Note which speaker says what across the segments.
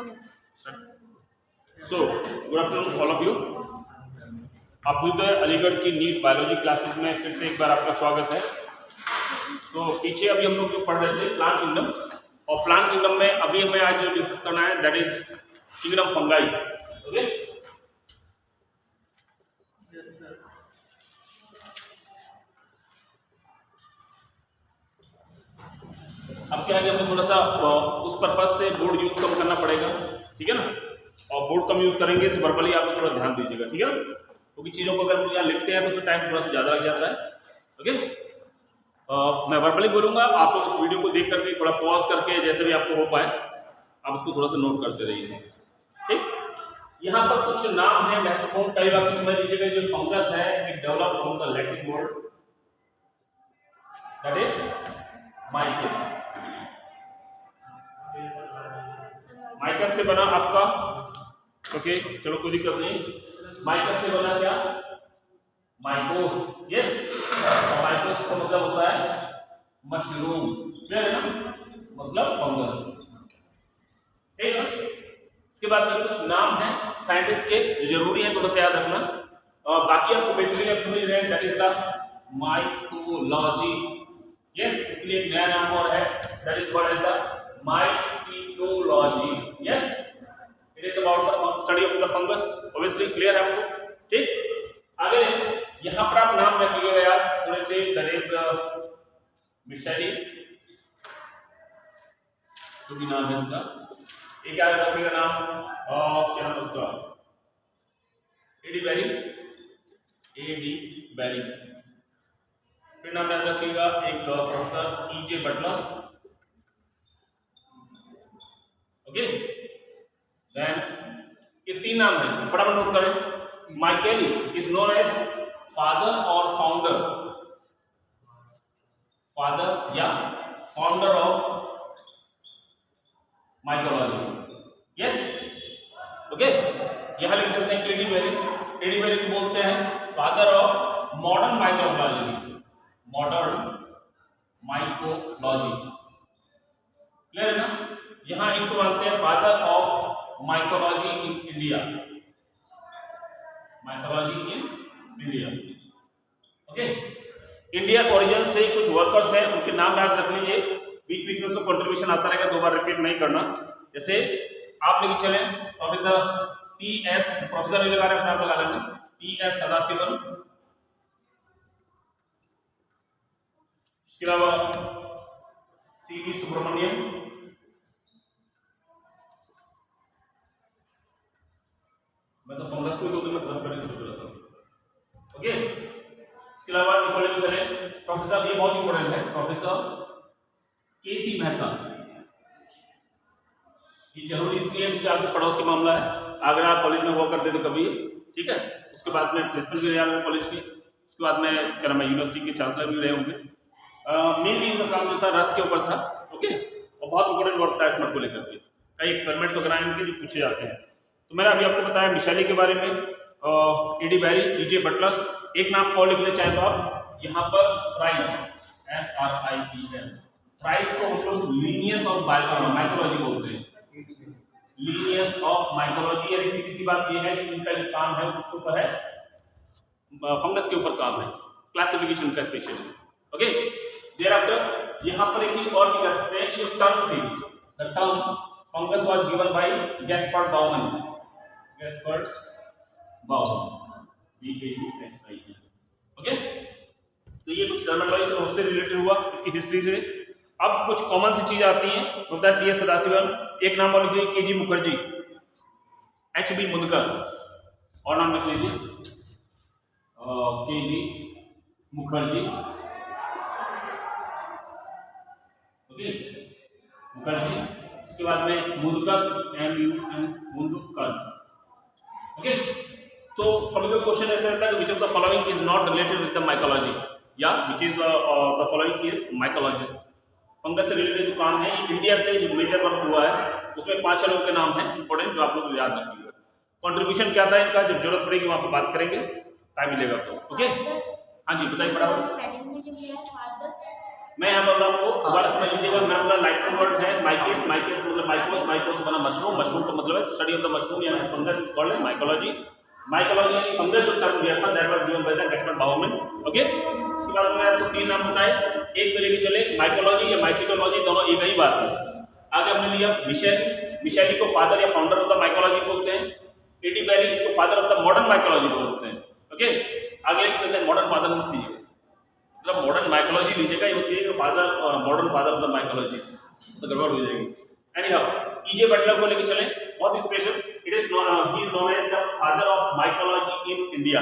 Speaker 1: Okay.
Speaker 2: So, good afternoon all of you. Abhyuday Aligarh की NEET biology classes में फिर से एक बार आपका स्वागत है। तो पीछे अभी हम लोग जो पढ़ रहे थे प्लांट किंगडम, और प्लांट किंगडम में अभी हमें आज जो डिस्कस करना है that is kingdom fungi. Okay, अब क्या है कि हमें थोड़ा सा उस पर्पज से बोर्ड यूज कम करना पड़ेगा, ठीक है ना। और बोर्ड कम यूज करेंगे तो वर्बली आप थोड़ा ध्यान दीजिएगा, ठीक है ना, क्योंकि चीज़ों को अगर यहाँ लिखते हैं तो उसमें टाइम थोड़ा सा ज़्यादा लग जाता है। ओके, मैं वर्बली बोलूँगा, आप लोग उस वीडियो को देख करके थोड़ा पॉज करके जैसे भी आपको हो पाए आप उसको थोड़ा सा नोट करते रहिए, ठीक। यहाँ पर कुछ नाम है महत्वपूर्ण, कई बार समझ लीजिएगा। जो फंगस है it develop from the Latin word that is mykes. Mykes से बना आपका, ओके चलो कोई दिक्कत नहीं। माइकस से बना क्या? माइकोस, यस। और माइकोस का मतलब होता है मशरूम, क्लियर है ना, मतलब फंगस, ठीक है। इसके बाद में कुछ नाम है साइंटिस्ट के जो जरूरी है, थोड़ा सा याद रखना। और बाकी आपको बेसिकली आप समझ रहे हैं that is the mycology, yes. इसके लिए एक नया नाम और है that is called as the mycetology, yes. It is about the study of the fungus, obviously clear है आपको, ठीक। आगे यहाँ पर आप नाम रखिएगा यार थोड़े से, दैट इज मिशेली, जो भी नाम है इसका, एक याद रखिएगा नाम, और क्या नाम है उसका, एडी बेरी, एडी बेरी। फिर नाम याद रखिएगा एक professor E J Butler, okay. Then ये तीन नाम है, फटाफट नोट करें। Micheli is known as father और फाउंडर, फादर या founder of mycology, yes, okay. यहां लिख सकते हैं एडी बेरी। एडी बेरी को बोलते हैं father of modern microbiology, modern mycology, clear है ना। यहां इनको मानते हैं father of mycology in India, mycology in India, okay. India origin से कुछ वर्कर्स हैं, उनके नाम याद रख लीजिए, बीच बीच में उसका कंट्रीब्यूशन आता रहेगा, दो बार रिपीट नहीं करना। जैसे आप लेके चले प्रोफेसर टी एस, प्रोफेसर नहीं लगा रहे हैं, आप लगा लेना टी एस सदाशिवन। इसके अलावा सी वी सुब्रमण्यम, मैं तो फंगस को 2 दिन में खत्म करने की सोच रहा था, ओके। इसके अलावा निकोले चले प्रोफेसर, ये बहुत इंपॉर्टेंट है, प्रोफेसर के सी मेहता। ये जरूरी इसलिए क्योंकि आपके पड़ोस का मामला है, अगर आप कॉलेज में हुआ करते तो कभी, ठीक है। उसके बाद में प्रिंसिपल भी रहे कॉलेज के, उसके बाद में क्या नाम है यूनिवर्सिटी के चांसलर भी रहे होंगे। मेनली इनका काम जो था रस्ट के ऊपर था, ओके। और बहुत इंपॉर्टेंट वर्क था स्मर्ट को लेकर के, कई एक्सपेरिमेंट्स वगैरह इनके जो पूछे जाते हैं। तो मैंने अभी आपको बताया मिशेली के बारे में, एडी बेरी, ईजे बटलर। एक नाम और लिखना चाहे तो आप यहाँ पर फ्राइस, FRIES। फ्राइस को हम लोग लीनियस ऑफ माइकोलॉजी बोलते हैं, लीनियस ऑफ माइकोलॉजी। यानी सीधी सी बात ये है कि इनका जो काम है उसके ऊपर है, फंगस के ऊपर काम है, क्लासिफिकेशन का स्पेशली, ओके। देयर आफ्टर यहाँ पर एक चीज और कह सकते हैं, ये टर्म थी, the term fungus was given bye Gaspard Bowman, Gaspard Bowman, BAUMAN, okay. तो ये कुछ टर्मिनोलॉजी से उससे रिलेटेड हुआ, इसकी हिस्ट्री से। अब कुछ कॉमन सी चीज आती है, मतलब टी एस सदाशिवन, एक नाम और लिख लीजिए के जी मुखर्जी, HB मुदकर, और नाम लिख लीजिए के जी मुखर्जी, ओके, मुखर्जी। इसके बाद में मुदकर, MUN, मुदकर, ओके। तो फॉलोइंग क्वेश्चन ऐसा रहता है कि which of the following is not related with the mycology, या which is the following is mycologist. Fungus से रिलेटेड जो काम है, इंडिया से जो मेजर वर्क हुआ है उसमें 5 लोगों के नाम हैं इंपॉर्टेंट, जो आप लोग याद रखिएगा। कंट्रीब्यूशन क्या था इनका, जब जरूरत पड़ेगी वहां पर बात करेंगे, टाइम मिलेगा तो, ओके। हाँ जी बताइए फटाफट। मैं यहाँ पर आपको दोबारा समझ लीजिएगा। मैं अपना लैटिन वर्ड है माइकेस, माइकेस मतलब माइकोस, माइकोस बना मशरूम, मशरूम का मतलब है स्टडी ऑफ द मशरूम या fungus is called mycology. Mycology यानी फंगस जो टर्म दिया था that was given by the Gaspard Bauhin. Okay, इसके बाद मैंने आपको तीन नाम बताए, एक तो लेके चले माइकोलॉजी या माइसिटोलॉजी, दोनों एक ही बात है। आगे हमने लिया मिशेली, मिशेली को फादर या फाउंडर ऑफ द माइकोलॉजी बोलते हैं। एडी बेरी इसको father of the modern mycology बोलते हैं। ओके, आगे लेके चलते हैं मॉडर्न फादर मत लीजिए, मतलब मॉडर्न माइकोलॉजी लीजिएगा, ये मतलब कि father modern father of the mycology तो गड़बड़ हो जाएगी। एनी हाउ ईजे बटलर को लेके चले, बहुत special, it is he is known as the father of mycology in India.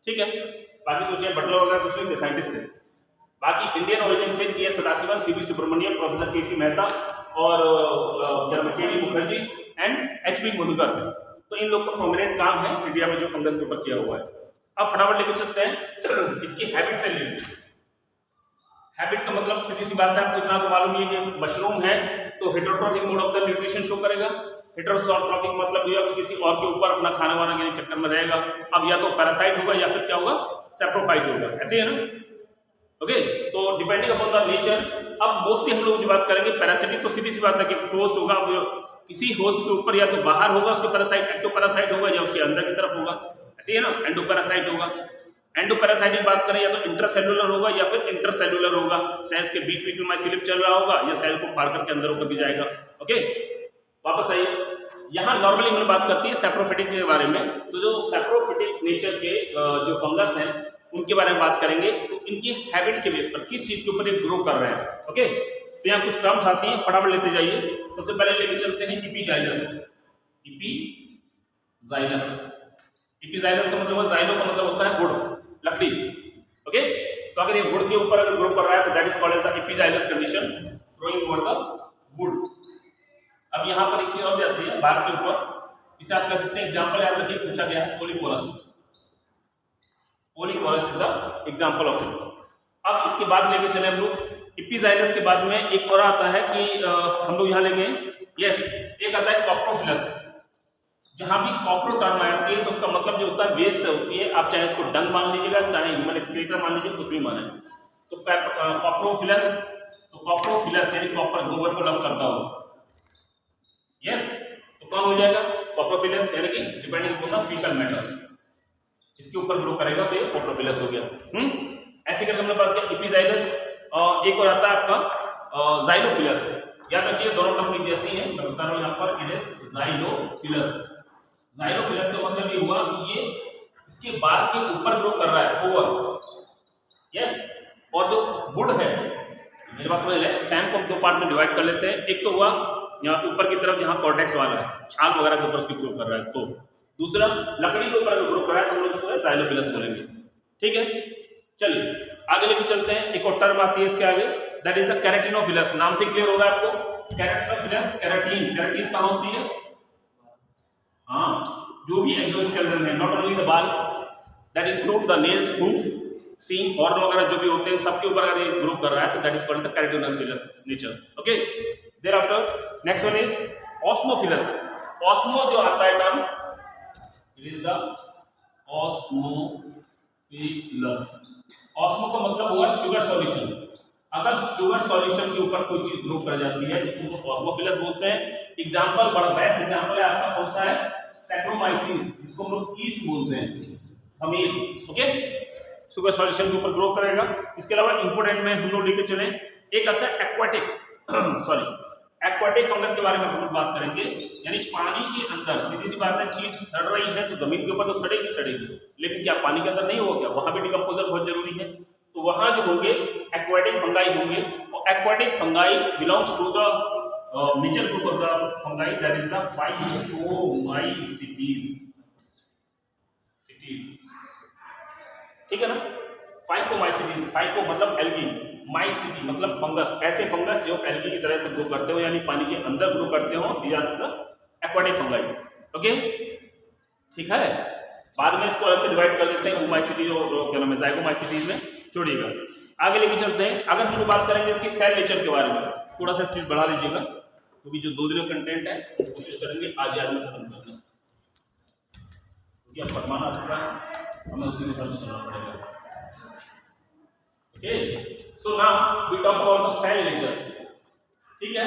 Speaker 2: ठीक है, बाकी सोचिए बटलर वगैरह कुछ नहीं थे, साइंटिस्ट थे। बाकी इंडियन ओरिजिन से T S Sadasivan, C B Subramaniam, professor K C Mehta और K G Mukherjee and H P Madhukar, तो इन लोग का प्रोमिनेंट काम है इंडिया में जो फंगस के ऊपर किया हुआ है। अब फटाफट लेके चलते हैं इसकी हैबिट से रिलेटेड। हैबिट का मतलब सीधी सी बात है, आपको इतना तो मालूम ही है कि मशरूम है तो heterotrophic mode of the nutrition show करेगा। हेटेरोट्रॉफिक मतलब ये कि किसी और के ऊपर अपना खाना वाना के चक्कर में रहेगा। अब या तो पैरासाइट होगा या फिर क्या होगा, सैप्रोफाइट होगा, ऐसे है ना। ओके, तो डिपेंडिंग अपॉन द नेचर। अब मोस्टली हम लोग जो बात करेंगे पैरासिटिक, तो सीधी सी बात है कि होस्ट होगा, किसी होस्ट के ऊपर या तो बाहर होगा उसके पैरासाइट, एक्टोपैरासाइट होगा या उसके अंदर की तरफ होगा, ऐसे है ना। एंडोपैरासाइट होगा, एंडोपैरासाइट की बात करें या तो इंट्रासेलुलर होगा या फिर इंटरसेलुलर होगा, सेल्स के बीच बीच में माइसीलियम चल रहा होगा या सेल को फाड़ करके अंदर होकर के जाएगा। ओके, वापस आइए, यहाँ नॉर्मली मैंने बात करती है सैप्रोफिटिक के बारे में। तो जो सैप्रोफिटिक नेचर के जो फंगस हैं उनके बारे में बात करेंगे, तो इनकी हैबिट के बेस पर किस चीज के ऊपर ये ग्रो कर रहे हैं। ओके, तो यहाँ कुछ टर्म्स आती हैं, फटाफट लेते जाइए। सबसे पहले लेके चलते हैं इपीजाइलस। इपीजाइलस, इपीजाइलस का मतलब जाइलो का मतलब होता है गुड़, लकड़ी। ओके, तो अगर ये गुड़ के ऊपर अगर ग्रो कर रहा है तो that is called as the epixylous condition, growing over the wood. अब यहाँ पर एक चीज और भी आती है बात के ऊपर, इसे आप कह सकते हैं एग्जांपल याद रखिए, पूछा गया है Polyporus. Polyporus is the example of it. अब इसके बाद लेके चले हम लोग इपीजाइलस के बाद में एक और आता है कि हम लोग यहाँ लेंगे, यस, एक आता है कॉप्रोफिलस। जहां भी कॉप्रो टर्म आती है तो उसका मतलब जो होता है वेस्ट से होती है, आप चाहे उसको डंग मान लीजिएगा, चाहे ह्यूमन एक्सक्रीटर मान लीजिए, कुछ भी माने। तो कॉप्रोफिलस, तो कॉप्रोफिलस यानी कॉपर, गोबर को डंग करता हो, यस, तो कौन हो जाएगा कॉप्रोफिलस, यानी कि depending upon the faecal matter, इसके ऊपर ग्रो करेगा तो ये कॉप्रोफिलस हो गया। ऐसे करके हमने बात किया इपीजाइलस। एक और आता है आपका जाइलोफिलस, याद रखिए दोनों टर्म जैसी हैं, मैं बता रहा हूं यहाँ पर, इट इज जाइलोफिलस। जाइलोफिलस का मतलब ये हुआ कि ये इसके बाल के ऊपर ग्रो कर रहा है, ओवर, यस। और जो वुड है, मेरे पास स्टेम को हम दो पार्ट में डिवाइड कर लेते हैं। एक तो हुआ यहाँ ऊपर की तरफ जहाँ कॉर्टेक्स वाला है, छाल वगैरह के ऊपर उसकी ग्रो कर रहा है, तो दूसरा लकड़ी के ऊपर ग्रो कर रहा है तो हम लोग उसको जाइलोफिलस बोलेंगे। ठीक है, चलिए आगे लेके चलते हैं। एक और टर्म आती है इसके आगे, दैट इज द कैरेटिनोफिलस। नाम से क्लियर होगा आपको, कैरेटिनोफिलस, कैरेटीन, कैरेटीन कहाँ होती है, हाँ, जो भी एक्सोस्केलेटन है, नॉट ओनली द बाल, that include the nails, hoof, seeing, horn वगैरह जो भी होते हैं सबके ऊपर अगर ये ग्रो कर रहा है तो that is called the keratinophilous nature. Okay, there after next one is osmophilous. Osmo जो आता है term, it is the osmophilous. Osmo का मतलब हुआ शुगर सॉल्यूशन। अगर शुगर सॉल्यूशन के ऊपर कोई चीज ग्रो कर जाती है जिसको ऑस्मोफिलस बोलते हैं। एग्जांपल, बड़ा बेस्ट एग्जांपल है आपका कौन सा है, सैक्रोमाइसिस, इसको हम लोग ईस्ट बोलते हैं, खमीर। ओके, शुगर सॉल्यूशन के ऊपर ग्रो करेगा। इसके अलावा इंपोर्टेंट में हम लोग लेके चले, एक आता है एक्वाटिक एक्वाटिक फंगस के बारे में हम लोग बात करेंगे, यानी पानी के अंदर। सीधी सी बात है, चीज सड़ रही है तो जमीन के ऊपर तो सड़ेगी, लेकिन क्या पानी के अंदर नहीं होगा क्या, वहां भी डिकम्पोजर बहुत जरूरी है। तो वहां जो होंगे एक्वाटिक फंगाई होंगे, और aquatic fungi belongs to the major group of the fungi, that is the phycomycetes. ठीक है ना, फाइकोमाइसीटीज, फाइको मतलब एल्गी, माइसीटी मतलब फंगस, ऐसे फंगस जो एल्गी की तरह से ग्रो करते हो यानी पानी के अंदर ग्रो करते हो, these are the aquatic fungi. Okay, ठीक है, बाद में इसको अलग से डिवाइड कर देते हैं माइसीटी जो क्या नाम है जाइगोमाइसीटीज में, छोड़िएगा। आगे लेके चलते हैं। अगर हम लोग बात करेंगे इसकी सेल नेचर के बारे में, थोड़ा सा स्पीड बढ़ा लीजिएगा क्योंकि जो 2 दिन का कंटेंट है कोशिश करेंगे आज में खत्म करना, क्योंकि अब फरमान आ चुका है, हमें उसी के साथ चलना पड़ेगा। Okay, so now we talk about the cell nature. ठीक है,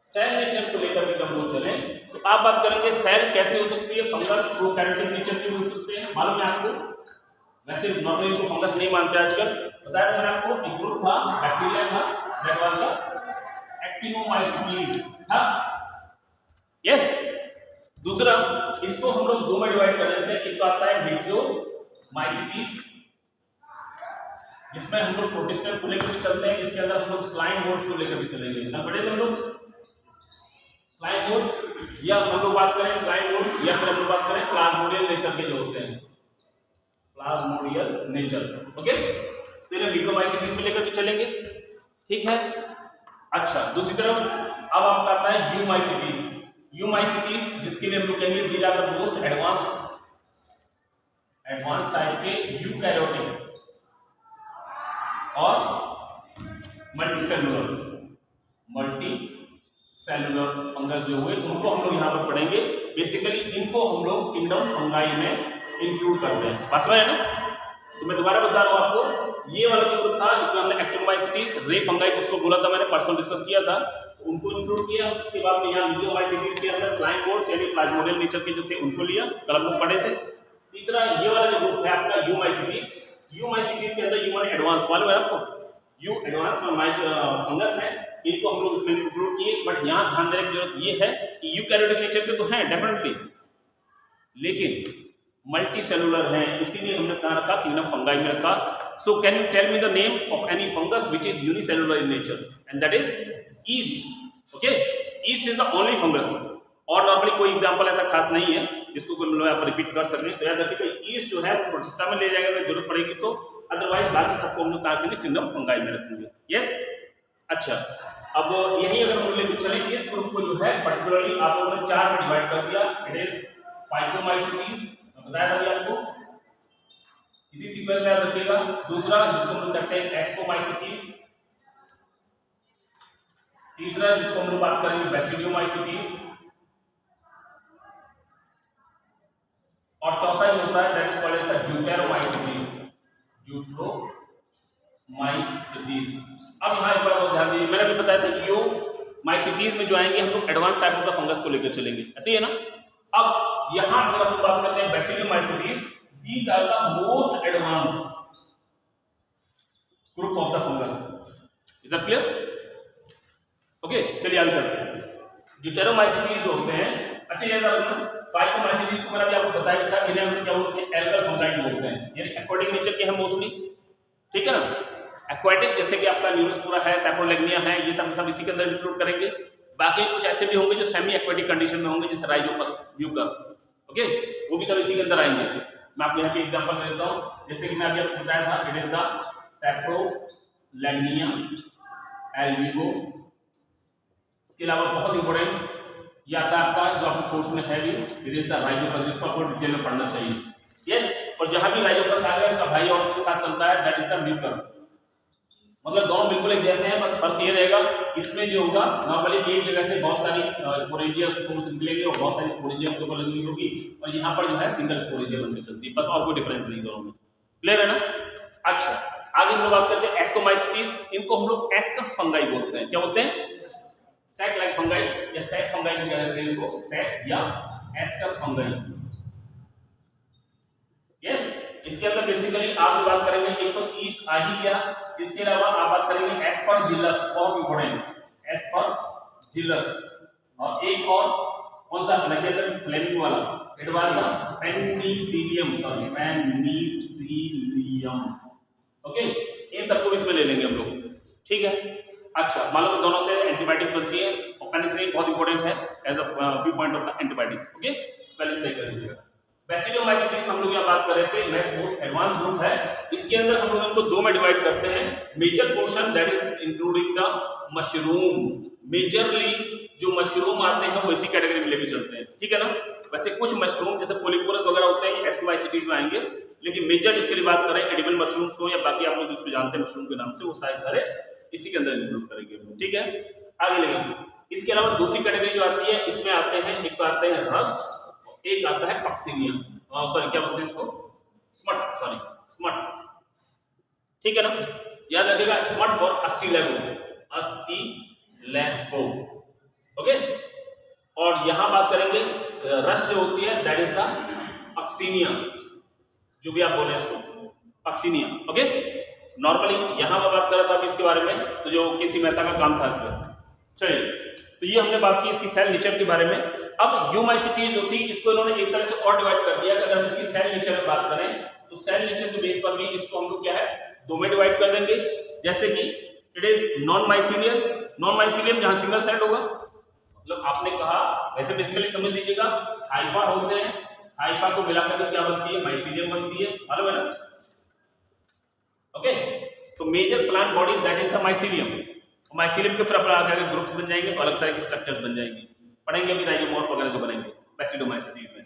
Speaker 2: सेल नेचर को लेकर के हम लोग चले तो आप बात करेंगे सेल कैसे हो सकती है, फंगस प्रोकैरियोटिक नेचर के हो सकते हैं, मालूम है आपको? वैसे नॉर्मली को फंगस नहीं मानते आजकल, बताया मैंने आपको एक ग्रुप था बैक्टीरिया था, दैट वाज द एक्टिनोमाइसीटीज था। यस, दूसरा इसको हम लोग दो में डिवाइड कर देते हैं, एक तो आता है मिक्सोमाइसीटीज जिसमें हम लोग प्रोटिस्टल को लेकर के चलते हैं, इसके अंदर हम लोग स्लाइम मोड्स को लेकर के चलेंगे ना, पढ़े हम लोग स्लाइम मोड्स, या हम लोग बात करें स्लाइम मोड्स या फिर हम लोग बात करें प्लाज्मोडियल नेचर के जो होते हैं, प्लाज्मोडियल नेचर। ओके, तो ये मिक्सोमाइसीटीज में लेकर के चलेंगे, ठीक है। अच्छा, दूसरी तरफ अब आपका आता है यूमाइसीटीज। यूमाइसीटीज जिसके लिए हम लोग कहेंगे these are the most advance type के यूकैरियोटिक और मल्टीसेलुलर फंगस जो हुए उनको हम लोग यहाँ पर पढ़ेंगे। बेसिकली इनको हम लोग किंगडम फंगाई में इंक्लूड करते हैं, पास में है ना। तो मैं दोबारा बता रहा हूँ आपको, ये वाला जो ग्रुप था इसमें हमने एक्टिनोमाइसीटीज, रे फंगाई जिसको बोला था मैंने परसों डिस्कस किया था, उनको इंक्लूड किया। उसके बाद में यहाँ मिक्सोमाइसीटीज के अंदर स्लाइम मोड्स यानी प्लाज्मोडियल नेचर के जो थे उनको लिया, कल हम लोग पढ़े थे। तीसरा ये वाला जो ग्रुप है आपका यूमाइसीटीज, यूमाइसीटीज के अंदर ह्यूमन एडवांस, मालूम है आपको यू एडवांस फंगस है, इनको हम लोग इसमें इंक्लूड किए। बट यहाँ ध्यान देने की जरूरत ये है कि यूकैरियोटिक नेचर के तो हैं डेफिनेटली, लेकिन मल्टी सेलुलर हैं, इसीलिए हमने कहा रखा किंगडम फंगाई में रखा। So can you tell me the name of any fungus which is unicellular in nature, and that is yeast. Okay, yeast is the only fungus, और नॉर्मली कोई एग्जांपल ऐसा खास नहीं है जिसको कोई लोग आप रिपीट कर सकें। तो याद रखिए ईस्ट जो है वो प्रोटिस्टा में ले जाएगा अगर जरूरत पड़ेगी तो, अदरवाइज बाकी सबको हम लोग कहा के किंगडम फंगाई में रखेंगे। यस, अच्छा, अब यही अगर हम लेकर चले इस ग्रुप को जो है पर्टिकुलरली आप लोगों ने चार में डिवाइड कर दिया। इट इज फाइकोमाइसीटीज, बताया था अभी आपको, इसी सीक्वेंस में याद रखिएगा। दूसरा जिसको हम लोग कहते हैं एस्कोमाइसीटीज, तीसरा जिसको हम लोग बात करेंगे बैसिडियोमाइसीटीज, और चौथा जो होता है that is called as the deuteromycetes, deuteromycetes. अब यहाँ एक बार ध्यान दीजिए, मैंने अभी बताया था यूमाइसीटीज में जो आएंगे हम लोग advance type of the fungus को लेकर चलेंगे, ऐसे ही है ना। अब यहाँ अगर हम बात करते हैं basidiomycetes, these are the most advance group of the fungus. Is that clear? Okay, चलिए आगे चलते हैं। ड्यूटेरोमाइसीटीज जो होते हैं, अच्छा याद रखना, फाइकोमाइसीटीज को मैंने अभी आपको बताया था, इन्हें हम क्या बोलते हैं, एल्गल फंगाई बोलते हैं, यानी एक्वाटिक नेचर के हैं मोस्टली, ठीक है ना। एक्वाटिक जैसे कि आपका न्यूरोस्पोरा है, सैप्रोलेग्निया है, ये सब इसी के अंदर इंक्लूड करेंगे। बाकी कुछ ऐसे भी होंगे जो सेमी एक्वाटिक कंडीशन में होंगे, जैसे राइजोपस ब्यूकर, ओके, वो भी सब इसी के अंदर आएंगे। मैं आपको यहाँ पे एग्जांपल देता हूँ, जैसे कि मैं अभी आपको बताया था, इट इज द सैप्रोलेग्निया एल्बिगो। इसके अलावा बहुत इंपॉर्टेंट ये आता है आपका जो आपके कोर्स में है भी, इट इज द राइजोपस, जिसको आपको डिटेल में पढ़ना चाहिए। यस, और जहां भी राइजोपस आ गया इसका भाई और उसके साथ चलता है, दैट इज द म्यूकर। मतलब दोनों बिल्कुल एक जैसे हैं, बस फर्क ये रहेगा इसमें जो होगा नॉर्मली एक जगह से बहुत सारी स्पोरेंजिया निकलेंगे और बहुत सारी स्पोरेंजिया के ऊपर लगी होगी, और यहाँ पर जो है सिंगल स्पोरेंजिया बनकर चलती है, बस और कोई डिफरेंस नहीं दोनों में। क्लियर है ना? अच्छा, आगे हम लोग बात करते हैं एस्कोमाइसीटीज, इनको हम लोग एस्कस फंगाई बोलते हैं। क्या बोलते हैं? सैक लाइक फंगाई या सैक फंगाई भी कहते हैं इनको, सैक या एस्कस फंगाई। यस, इसके अंदर बेसिकली आप बात करेंगे, एक तो ईस्ट आ ही गया, इसके अलावा आप बात करेंगे एस्परजिलस, बहुत इंपॉर्टेंट, एस्परजिलस, और एक और कौन सा अलेक्जेंडर फ्लेमिंग वाला, it was the penicillium, sorry penicillium. Okay, इन सबको इसमें ले लेंगे हम लोग, ठीक है। अच्छा, मालूम दोनों से एंटीबायोटिक बनती है, और पेनिसिलिन बहुत इंपॉर्टेंट है as a view point of the antibiotics. Okay, spelling सही कर लीजिएगा। बैसिडियोमाइसीटीज हम लोग यहाँ बात कर रहे थे, नेक्स्ट मोस्ट एडवांस ग्रुप है। इसके अंदर हम लोग इनको दो में डिवाइड करते हैं। Major portion that is including the mushroom, majorly जो मशरूम आते हैं वो इसी कैटेगरी में लेके चलते हैं, ठीक है ना। वैसे कुछ मशरूम जैसे पोलिपोरस वगैरह होते हैं एस्कोमाइसीटीज में आएंगे, लेकिन मेजर जिसके लिए बात करें एडिबल मशरूम्स को या बाकी आप लोग जिसको जानते हैं मशरूम के नाम से, वो सारे इसी के अंदर इंक्लूड करेंगे, ठीक है। आगे लेंगे। इसके अलावा दूसरी कैटेगरी जो आती है, इसमें आते हैं, एक तो आते हैं रस्ट, एक आता है कॉक्सीनिया, सॉरी क्या बोलते हैं इसको, स्मट, सॉरी स्मट, ठीक है ना, याद रखिएगा smut for Ustilago, Ustilago, okay. और यहां बात करेंगे रस जो होती है दैट इज द अक्सीनिया, जो भी आप बोले इसको अक्सीनिया, ओके। नॉर्मली यहां मैं बात कर रहा था अभी इसके बारे में, तो जो केसी मेहता का काम था इस पर। चलिए, तो ये हमने बात की इसकी सेल नेचर के बारे में। अब यूमाइसिटीज जो थी इसको इन्होंने एक तरह से और डिवाइड कर दिया कि अगर हम इसकी सेल नेचर में बात करें तो सेल नेचर के बेस पर भी इसको हम लोग क्या है दो में डिवाइड कर देंगे। जैसे कि it is non mycelium, non mycelium जहां सिंगल सेल होगा, मतलब आपने कहा वैसे बेसिकली समझ लीजिएगा हाइफा होते हैं, हाइफा को मिलाकर क्या बनती है, माइसीलियम बनती है, मालूम है ना, ओके। तो major plant body that is the mycelium. Mycelium के फिर आगे ग्रुप्स बन जाएंगे तो अलग तरह के स्ट्रक्चर्स बन जाएंगे, पढ़ेंगे अभी राइजोमॉर्फ वगैरह जो बनेंगे बेसिडोमाइसीटीज में।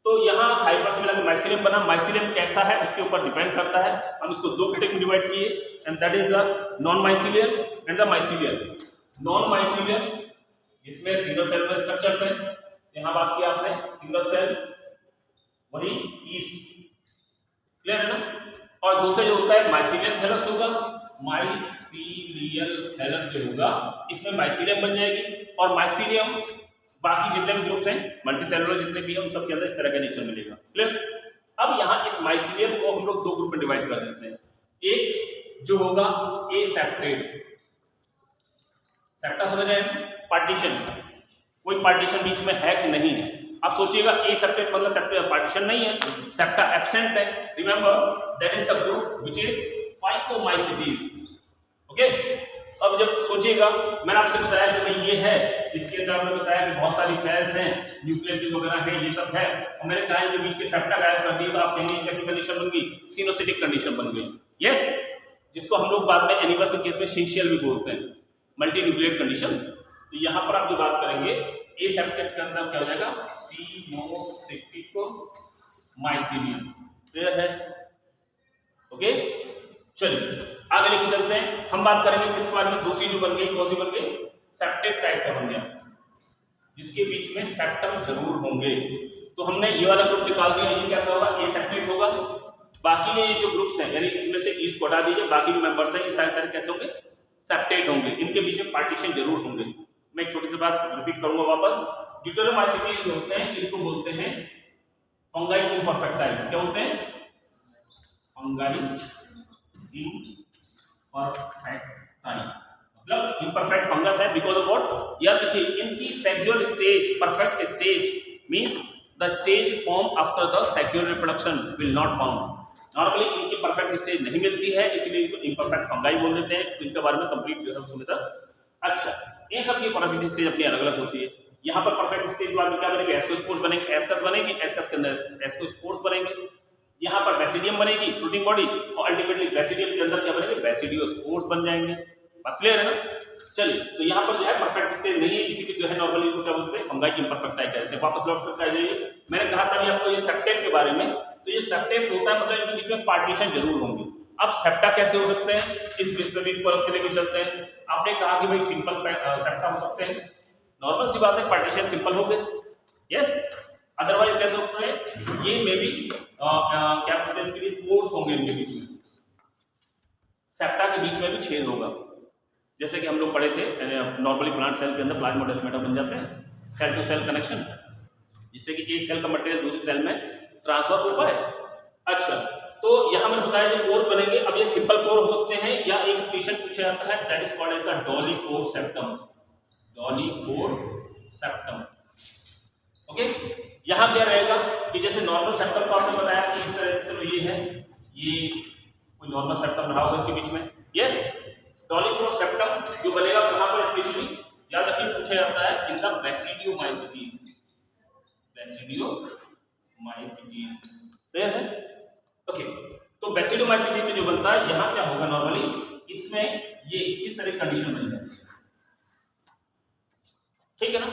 Speaker 2: तो यहाँ हाइफा से मिलाकर माइसीलियम बना। माइसीलियम कैसा है उसके ऊपर डिपेंड करता है, हम इसको दो कैटेगरी में डिवाइड किए and that is the non mycelium and the mycelium. Non mycelium इसमें सिंगल सेल में स्ट्रक्चर्स है, यहाँ बात किया आपने सिंगल सेल, वही ईस्ट, क्लियर है ना। और दूसरा जो होता है माइसीलियम थैलस होगा, माइसीलियल थैलस जो होगा इसमें माइसीलियम बन जाएगी और माइसीलियम बाकी जितने भी ग्रुप्स हैं मल्टीसेलुलर जितने भी हैं उन सब के अंदर इस तरह का नेचर मिलेगा, क्लियर। अब यहाँ इस माइसीलियम को हम लोग दो ग्रुप में डिवाइड कर देते हैं। एक जो होगा एसेप्टेट, सेप्टा समझ रहे हैं, पार्टीशन, कोई पार्टीशन बीच में है कि नहीं है। आप सोचिएगा एसेप्टेट मतलब सेप्टा पार्टीशन नहीं है, सेप्टा एब्सेंट है, remember that is the group which is phycomycetes, okay. अब जब सोचिएगा मैंने आपसे बताया कि भाई ये है, इसके अंदर आपने बताया कि बहुत सारी सेल्स हैं, न्यूक्लियस वगैरह है, ये सब है, और मैंने कहा इनके बीच के सेप्टा गायब कर दिए तो आप कहेंगे कैसी कंडीशन बन गई, सिनोसिटिक कंडीशन बन गई, यस, जिसको हम लोग बाद में एनिमल्स के केस में सिंशियल भी बोलते हैं, मल्टी न्यूक्लिएट कंडीशन। तो यहाँ पर आप जो बात करेंगे एसेप्टेट के अंदर क्या हो जाएगा, सिनोसिटिक माइसीलियम, क्लियर है, ओके। चलिए आगे लेके चलते हैं, हम बात करेंगे किसके बारे में, दूसरी जो बन गई कौन सी बन गई, सेप्टेट टाइप का बन गया, जिसके बीच में सेप्टम जरूर होंगे। तो हमने ये वाला ग्रुप निकाल दिया, ये कैसा होगा, एसेप्टेट होगा। बाकी ये जो ग्रुप्स हैं यानी इसमें से ईस्ट को हटा दीजिए, बाकी जो मेंबर्स हैं ये सारे कैसे होंगे, सेप्टेट होंगे, इनके बीच में पार्टीशन जरूर होंगे। मैं एक छोटी सी बात रिपीट करूंगा वापस, ड्यूटेरोमाइसीटीज होते हैं इनको बोलते हैं फंगाई इम्परफेक्टाई, क्या बोलते हैं, फंगाई इम्परफेक्टाई, मतलब इम्परफेक्ट फंगस है बिकॉज ऑफ व्हाट, याद रखिए इनकी sexual stage, perfect stage means the stage form after the sexual reproduction will not found. Normally इनकी परफेक्ट स्टेज नहीं मिलती है, इसलिए इनको इम्परफेक्ट फंगाई बोल देते हैं, इनके बारे में कंप्लीट जो है सुनता। अच्छा, इन सब की परफेक्ट स्टेज अपनी अलग अलग होती है। यहाँ पर परफेक्ट स्टेज के बाद में क्या बनेंगे, एस्कोस्पोर्स बनेंगे, एस्कस बनेगी, एस्कस के अंदर एस्कोस्पोर्स बनेंगे, यहाँ पर बेसिडियम बनेगी फ्रूटिंग बॉडी, और अल्टीमेटली बेसिडियम के अंदर क्या बनेंगे, बेसिडियोस्पोर्स बन जाएंगे। बात क्लियर है ना। चलिए, तो यहाँ पर जो है परफेक्ट स्टेज नहीं है, इसी की जो है नॉर्मली क्या बोलते हैं, फंगाई इम्परफेक्टाई कहते हैं। वापस लौट कर आ जाइए, मैंने कहा था अभी आपको ये सेप्टेट के बारे में, तो ये सेप्टेट होता है मतलब इनके बीच में पार्टीशन जरूर होंगे। अब सेप्टा कैसे हो सकते हैं, इस डिस्क्रिमिनेट को अलग से लेकर चलते हैं। आपने कहा कि भाई सिंपल सेप्टा हो सकते हैं, नॉर्मल सी बात है, पार्टीशन सिंपल हो गए, यस। अदरवाइज कैसे होता है, ये मे भी क्या बोलते हैं इसके लिए, पोर्स होंगे इनके बीच में, सेप्टा के बीच में भी छेद होगा, जैसे कि हम लोग पढ़े थे नॉर्मली प्लांट सेल के अंदर प्लाज्मोडेस्माटा बन जाते हैं, सेल टू सेल कनेक्शन, जिससे कि एक सेल का मटेरियल दूसरी सेल में ट्रांसफर हो पाए। अच्छा, तो यहाँ मैंने बताया जो पोर्स बनेंगे, अब ये सिंपल पोर हो सकते हैं या एक स्पेशल पूछा जाता है that is called as the dolipore septum, dolipore septum, okay. यहाँ क्या रहेगा कि जैसे नॉर्मल सेप्टम को आपने बताया कि इस तरह से, चलो ये है, ये कोई नॉर्मल सेप्टम रहा होगा इसके बीच में, यस। डॉलीपोर सेप्टम जो बनेगा कहाँ पर स्पेशली, याद रखिए पूछा जाता है इन द बेसिडियोमाइसीटीज, बेसिडियोमाइसीटीज, क्लियर है, ओके। तो बेसिडियोमाइसीटीज में जो बनता है, यहाँ क्या होगा नॉर्मली, इसमें ये इस तरह की कंडीशन बन जाती है, ठीक है ना।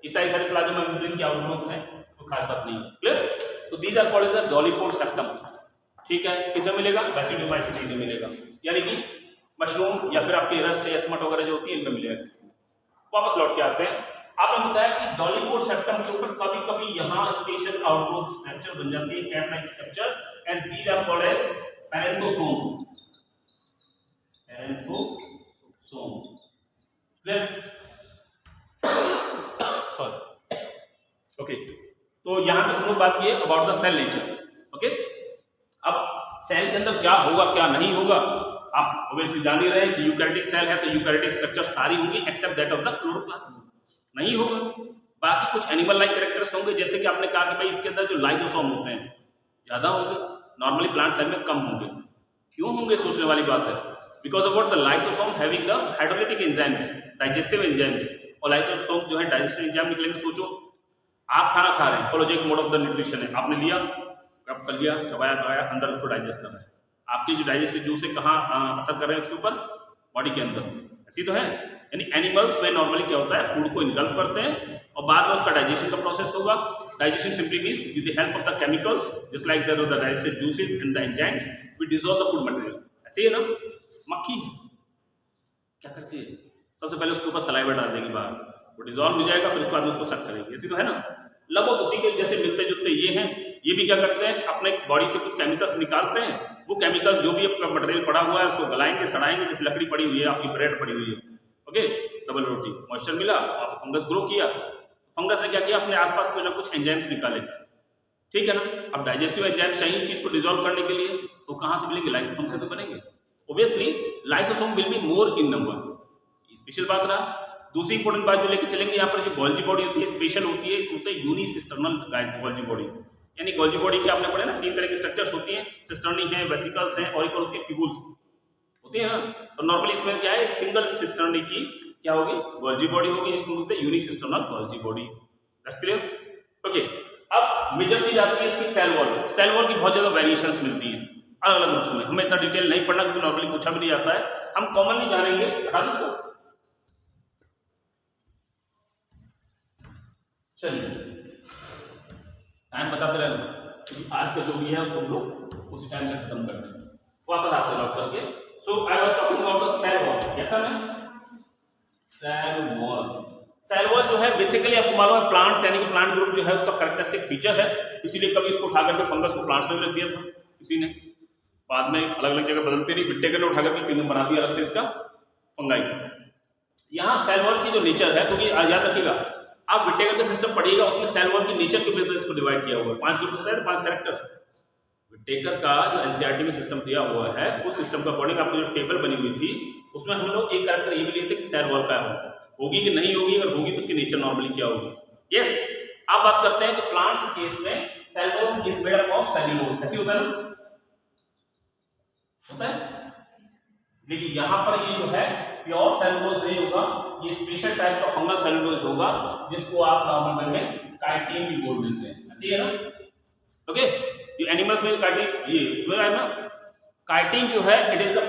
Speaker 2: इस सारे प्लाज्मा मेम्ब्रेन की आउटवर्क्स हैं, तो खास बात नहीं है, क्लियर। तो these are called as the dolipore septum, ठीक है। किसमें मिलेगा, बेसिडियोमाइसीटीज में मिलेगा, यानी कि मशरूम या फिर आपकी रस्ट या स्मट वगैरह जो होती है इनमें मिलेगा किसी में। वापस लौट के आते हैं, आपने बताया कि डॉलीपोर सेप्टम के ऊपर कभी कभी यहाँ स्पेशल आउटवर्क स्ट्रक्चर बन जाती है, cap like structure, and these are called as parenthosome, parenthosome. Sorry, okay. तो यहां तक हम लोग बात किए about the cell nature. Okay, अब सेल के अंदर क्या होगा क्या नहीं होगा आप ऑब्वियसली जान ही रहे हैं कि यूकैरियोटिक सेल है तो यूकैरियोटिक स्ट्रक्चर सारी होंगी except that of the chloroplast, नहीं होगा। बाकी कुछ एनिमल लाइक कैरेक्टर्स होंगे, जैसे कि आपने कहा कि भाई इसके अंदर जो लाइसोसोम होते हैं ज्यादा होंगे, नॉर्मली प्लांट सेल में कम होंगे। क्यों होंगे, सोचने वाली बात है। Because of what, the lysosome having the hydrolytic enzymes, digestive enzymes, और लाइसोसोम जो है डाइजेस्टिव एंजाइम निकलेंगे। सोचो आप खाना खा रहे हैं, फोलोजेनिक मोड ऑफ द न्यूट्रिशन है, आपने लिया, कब कर लिया, चबाया पकाया, अंदर उसको डाइजेस्ट कर रहे हैं। आपके जो डाइजेस्टिव जूस है कहाँ असर कर रहे हैं उसके ऊपर, बॉडी के अंदर, ऐसी तो है। यानी एनिमल्स में नॉर्मली क्या होता है, फूड को इनगल्फ करते हैं और बाद में उसका डाइजेशन का प्रोसेस होगा। Digestion simply means with the help of the chemicals just like the digestive juices and the enzymes we dissolve the food material. ऐसे ही है ना, मक्खी क्या करती है, सबसे पहले उसके ऊपर सलाइवा डाल देगी बाहर, वो डिसॉल्व हो जाएगा, फिर उसके बाद में उसको सक करेगी। ऐसी तो है ना, लगभग उसी के जैसे मिलते जुलते ये हैं। ये भी क्या करते हैं, अपने बॉडी से कुछ केमिकल्स निकालते हैं, वो केमिकल्स जो भी अपना मटेरियल पड़ा हुआ है उसको गलाएंगे, सड़ाएंगे। जैसे लकड़ी पड़ी हुई है, आपकी ब्रेड पड़ी हुई है, ओके, डबल रोटी, मॉइस्चर मिला, आप फंगस ग्रो किया, फंगस ने क्या किया, अपने आसपास कुछ ना कुछ एंजाइम्स निकाले, ठीक है ना। अब डाइजेस्टिव एंजाइम्स चाहिए चीज को डिसॉल्व करने के लिए, तो कहाँ से मिलेंगे, लाइसोसोम से तो बनेंगे। Obviously lysosome will be more in number, special बात रहा। दूसरी इंपॉर्टेंट बात जो लेके चलेंगे यहाँ पर, जो गोल्जी बॉडी होती है स्पेशल होती है, इसमें होता है यूनिसिस्टर्नल गोल्जी बॉडी। यानी गोल्जी बॉडी के आपने पढ़े ना, 3 तरह की स्ट्रक्चर्स होती हैं, सिस्टर्नी है, वेसिकल्स हैं और एक होती है ट्यूबुल्स होती है ना। तो नॉर्मली इसमें क्या है, एक सिंगल सिस्टर्नी की क्या होगी, गोल्जी बॉडी होगी, जिसको बोलते हैं unicisternal Golgi body. That's clear, okay. अब मेजर चीज आती है इसकी सेल वॉल। सेल वॉल की बहुत ज्यादा वेरिएशंस मिलती हैं अलग अलग ग्रुप्स में। हमें इतना डिटेल नहीं पढ़ना क्योंकि नॉर्मली पूछा भी नहीं जाता है, हम कॉमनली जानेंगे। हटा दो इसको, चलिए टाइम बताते रहना, आज का जो भी है उसको हम लोग उसी टाइम से खत्म कर देंगे। वापस आते हैं डॉक्टर के। So I was talking about the cell wall. कैसा है सेल वॉल? सेल वॉल जो है बेसिकली आपको मालूम है प्लांट्स यानी कि प्लांट ग्रुप जो है उसका कैरेक्टरिस्टिक फीचर है, इसीलिए कभी इसको उठा करके फंगस को प्लांट्स में भी रख दिया था किसी ने, बाद में अलग अलग जगह बदलते नहीं, विटेकर ने उठा करके किंगडम बना दिया अलग से इसका फंगाई का। यहाँ सेल वॉल की जो नेचर है, क्योंकि याद रखिएगा आप विटेकर का सिस्टम पढ़िएगा, उसमें सेल वॉल की नेचर के बेस पर इसको डिवाइड किया हुआ है। 5 ग्रुप होता है, 5 कैरेक्टर्स। विटेकर का जो एनसीईआरटी में सिस्टम दिया हुआ है, उस सिस्टम के अकॉर्डिंग आपको जो टेबल बनी हुई थी उसमें हम लोग एक कैरेक्टर ये भी लिए थे कि सेल वॉल का होगी कि नहीं होगी, अगर होगी तो उसकी नेचर नॉर्मली क्या होगी। यस, आप बात करते हैं कि प्लांट्स केस में cell wall is made up of cellulose, ऐसे होता है ना, होता है। लेकिन यहाँ पर ये जो है प्योर सेल्यूलोज नहीं होगा, ये स्पेशल टाइप का फंगल सेल्यूलोज होगा, जिसको आप नॉर्मल में काइटिन भी बोल देते हैं, ऐसे है ना, ओके। ये एनिमल्स में काइटिन, ये सुना है ना, काइटिन जो है it is the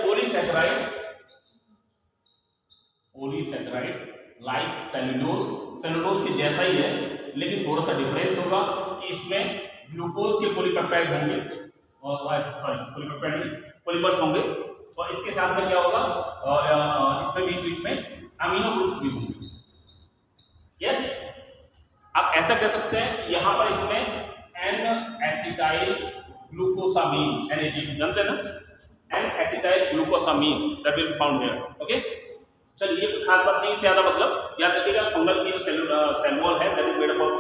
Speaker 2: polysaccharide like cellulose, cellulose के जैसा ही है, लेकिन थोड़ा सा डिफरेंस होगा कि इसमें ग्लूकोज के पॉलीपेप्टाइड होंगे, और सॉरी पॉलीपेप्टाइड पॉलीमर्स होंगे, और इसके साथ में क्या होगा, इसमें बीच में अमीनो ग्रुप्स भी होंगे। यस, आप ऐसा कह सकते हैं यहां पर इसमें एन एसिटाइल ग्लूकोसामीन, NAG जानते हैं ना, N acetyl glucosamine that will be found here, okay. चलिए ये खास बात नहीं, इससे ज्यादा मतलब याद रखिएगा, फंगल की जो सेल वॉल है that is made up of